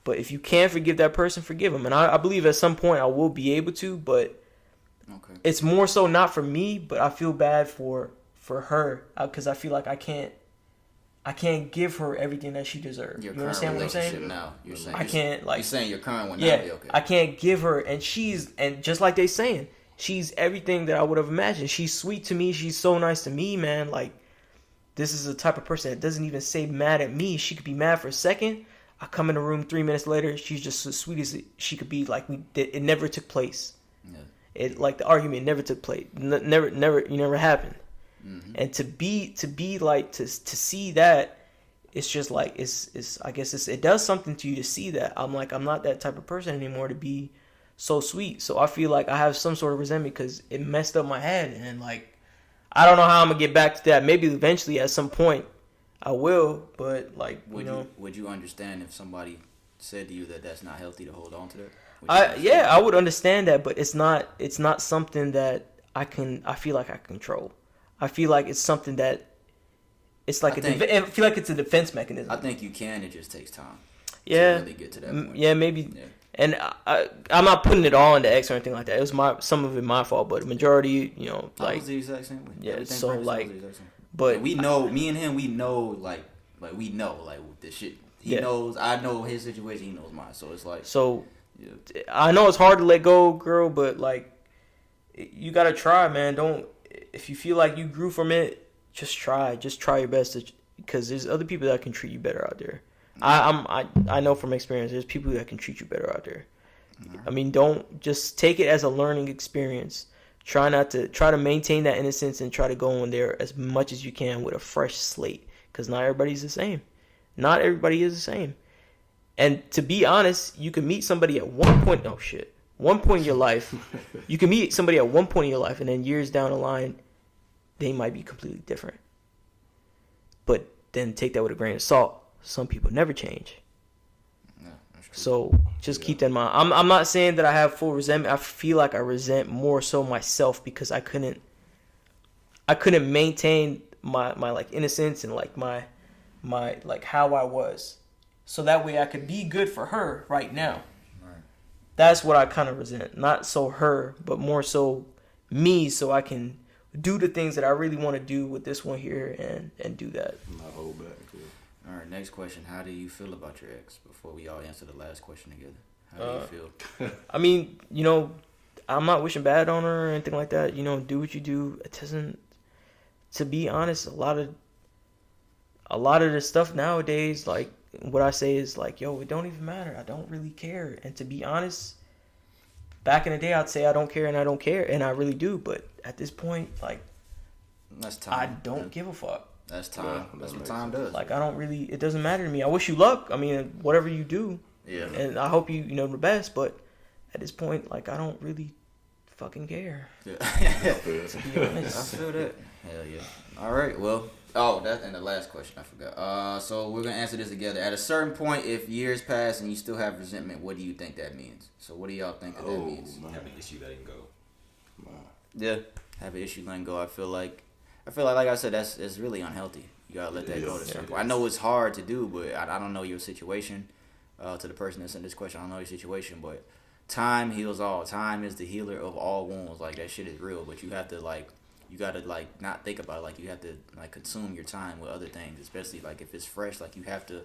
But if you can forgive that person, forgive them. And I believe at some point I will be able to, but it's more so not for me, but I feel bad for her. Because I feel like I can't give her everything that she deserves. You understand what I'm saying? Now, you're saying I can't like. You're saying your current one. Yeah, now, okay. I can't give her, and just like they saying. She's everything that I would have imagined. She's sweet to me. She's so nice to me, man. Like, this is the type of person that doesn't even say mad at me. She could be mad for a second. I come in the room 3 minutes later. She's just as sweet as she could be. Like, it never took place. Yeah. The argument never took place. Never happened. Mm-hmm. And to be like to see that, it's just like I guess it does something to you to see that. I'm not that type of person anymore to be so sweet. So I feel like I have some sort of resentment because it messed up my head, and like I don't know how I'm gonna get back to that. Maybe eventually at some point I will, but like would you understand if somebody said to you that that's not healthy to hold on to that? I would understand that, but it's not something that I feel like I control. I feel like it's something that it's like I feel like it's a defense mechanism. I think you can. It just takes time. Yeah. To really get to that point. Yeah, maybe. Yeah. And I'm not putting it all into X or anything like that. It was some of it my fault, but the majority, like I was the exact same way. Yeah, everything so like, but we know, me and him, we know like we know like the shit. He knows. I know his situation. He knows mine. So it's like. So, I know it's hard to let go, girl, but like, you gotta try, man. If you feel like you grew from it, just try. Just try your best because there's other people that can treat you better out there. I know from experience, there's people that can treat you better out there. I mean, don't just take it as a learning experience. Try to maintain that innocence and try to go in there as much as you can with a fresh slate. Because not everybody's the same. Not everybody is the same. And to be honest, you can meet somebody at one point in your life. You can meet somebody at one point in your life, and then years down the line, they might be completely different. But then take that with a grain of salt. Some people never change. Yeah, so just keep that in mind. I'm not saying that I have full resentment. I feel like I resent more so myself because I couldn't maintain my like innocence and like my like how I was. So that way I could be good for her right now. Right. That's what I kind of resent. Not so her, but more so me so I can do the things that I really want to do with this one here and do that. Not hold back. All right, next question. How do you feel about your ex? Before we all answer the last question together. How do you feel? I mean, I'm not wishing bad on her or anything like that. Do what you do. It doesn't. To be honest, a lot of the stuff nowadays, like what I say is like, yo, it don't even matter. I don't really care. And to be honest, back in the day, I'd say I don't care and I don't care, and I really do. But at this point, like, that's time. I don't give a fuck. That's time. That's what time does. Like, I don't really. It doesn't matter to me. I wish you luck. I mean, whatever you do. Yeah. And I hope you the best. But at this point, like, I don't really fucking care. Yeah. To be honest. I feel that. Hell yeah. All right. Well. Oh, that's and the last question I forgot. So we're gonna answer this together. At a certain point, if years pass and you still have resentment, what do you think that means? So what do y'all think that means? Have an issue letting go. Yeah. Have an issue letting go. I feel like I said, it's really unhealthy. You gotta let that go at a certain point. I know it's hard to do, but I don't know your situation. To the person that sent this question, I don't know your situation, but time heals all. Time is the healer of all wounds. Like, that shit is real, but you have to you gotta not think about it. Like, you have to consume your time with other things, especially like if it's fresh. Like, you have to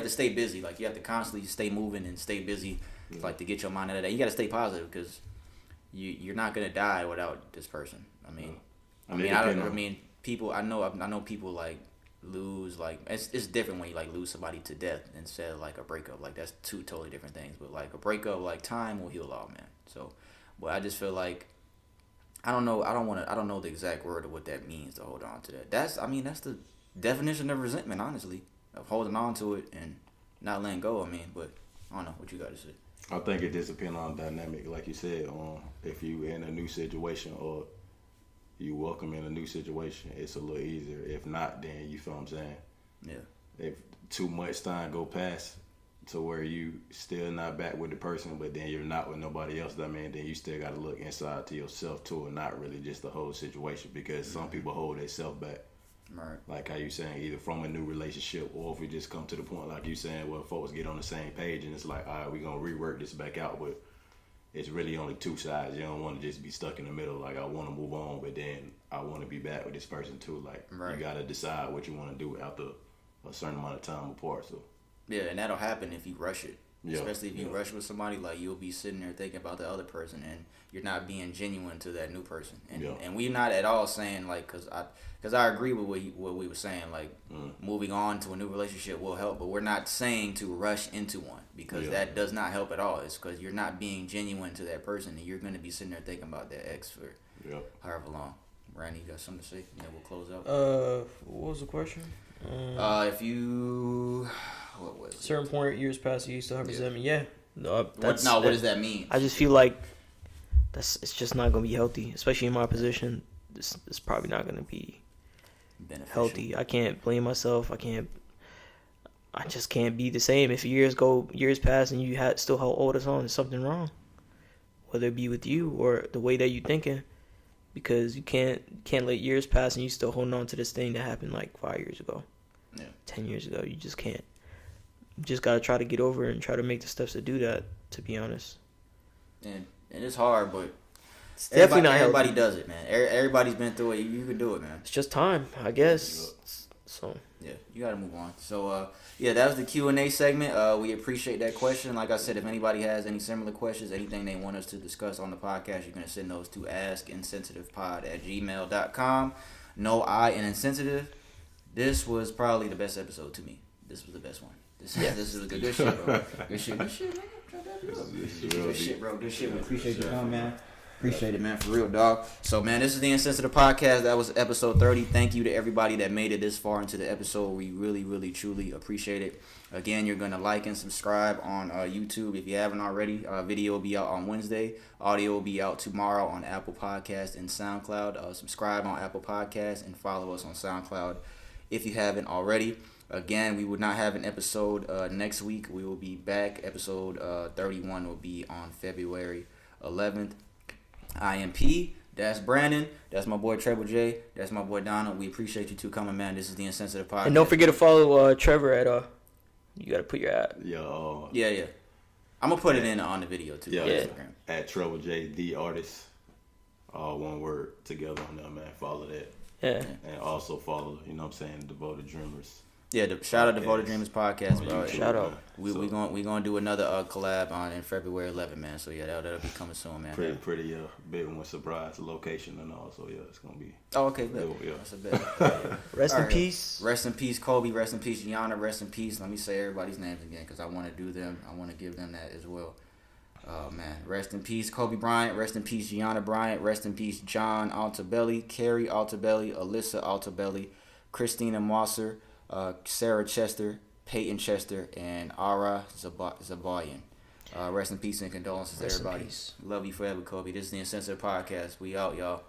stay busy. Like, you have to constantly stay moving and stay busy, like, to get your mind out of that. You gotta stay positive because you're not gonna die without this person. I know people like lose, like, it's different when you lose somebody to death instead of like a breakup. Like, that's two totally different things. But like a breakup, like, time will heal all, man. So, but I just feel like I don't know the exact word of what that means to hold on to that. That's the definition of resentment, honestly, of holding on to it and not letting go. But I don't know what you got to say. I think it just depends on the dynamic, like you said, on if you in a new situation or you welcome in a new situation, it's a little easier. If not, then you feel what I'm saying? Yeah. If too much time go past to where you still not back with the person, but then you're not with nobody else, then you still got to look inside to yourself too, and not really just the whole situation, because some people hold themselves back. Right. Like how you saying, either from a new relationship or if we just come to the point, like you saying, well, folks get on the same page and it's like, all right, we're going to rework this back out, but it's really only two sides. You don't want to just be stuck in the middle. Like, I want to move on, but then I want to be back with this person too. Like, You got to decide what you want to do after a certain amount of time apart. So. Yeah, and that'll happen if you rush it. Yeah. Especially if you rush with somebody, like, you'll be sitting there thinking about the other person and you're not being genuine to that new person. And we're not at all saying, like, because I agree with what we were saying, like, moving on to a new relationship will help, but we're not saying to rush into one, because that does not help at all. It's because you're not being genuine to that person, and you're going to be sitting there thinking about that ex for however long. Randy, you got something to say? Yeah, we'll close out. What was the question? What was it? Certain point, years past, you still have resentment. Yeah. No, what does that mean? I just feel like it's just not going to be healthy, especially in my position. It's probably not going to be healthy. I can't blame myself. I just can't be the same. If years pass and you still hold us on, there's something wrong. Whether it be with you or the way that you're thinking, because you can't let years pass and you still holding on to this thing that happened like 5 years ago, 10 years ago. You just can't. You just gotta try to get over it and try to make the steps to do that. To be honest, and it's hard, but it's definitely not everybody healthy. does it, man. Everybody's been through it. You can do it, man. It's just time, I guess. So yeah, you gotta move on. So that was the Q&A segment. We appreciate that question. Like I said, if anybody has any similar questions, anything they want us to discuss on the podcast, you're gonna send those to askinsensitivepod@gmail.com. No I in insensitive. This was probably the best episode to me. This was the best one. This is good shit, bro. Good shit, man. Good shit, bro. Good shit. We appreciate you coming, man. Appreciate it, man, for real, dog. So, man, this is the Insensitive Podcast. That was episode 30. Thank you to everybody that made it this far into the episode. We really, really, truly appreciate it. Again, you're going to like and subscribe on YouTube if you haven't already. Video will be out on Wednesday. Audio will be out tomorrow on Apple Podcasts and SoundCloud. Subscribe on Apple Podcasts and follow us on SoundCloud if you haven't already. Again, we would not have an episode next week. We will be back. Episode 31 will be on February 11th. IMP, that's Brandon. That's my boy Treble J. That's my boy Donald. We appreciate you two coming, man. This is the Insensitive Podcast. And don't forget to follow Trevor at you got to put your at. Yeah. I'm going to put it in on the video, too. Yeah. At Treble J, the artist. all one word together on there, man. Follow that. Yeah. And also follow, you know what I'm saying, Devoted Dreamers. Yeah, shout out to Devoted Dreamers podcast, bro. Shout out. We gonna do another collab on in February 11, man. So yeah, that'll be coming soon, man. Pretty big one, surprise location and all. So yeah, it's gonna be. Oh, okay, good. Yeah. That's a bit. Rest in peace. Rest in peace, Kobe. Rest in peace, Gianna. Rest in peace. Let me say everybody's names again because I want to do them. I want to give them that as well. Oh man, rest in peace, Kobe Bryant. Rest in peace, Gianna Bryant. Rest in peace, John Altabelli, Carrie Altabelli, Alyssa Altabelli, Christina Mosser, Sarah Chester, Peyton Chester, and Ara Zabayan. Rest in peace and condolences to everybody. Love you forever, Kobe. This is the Insensitive Podcast. We out, y'all.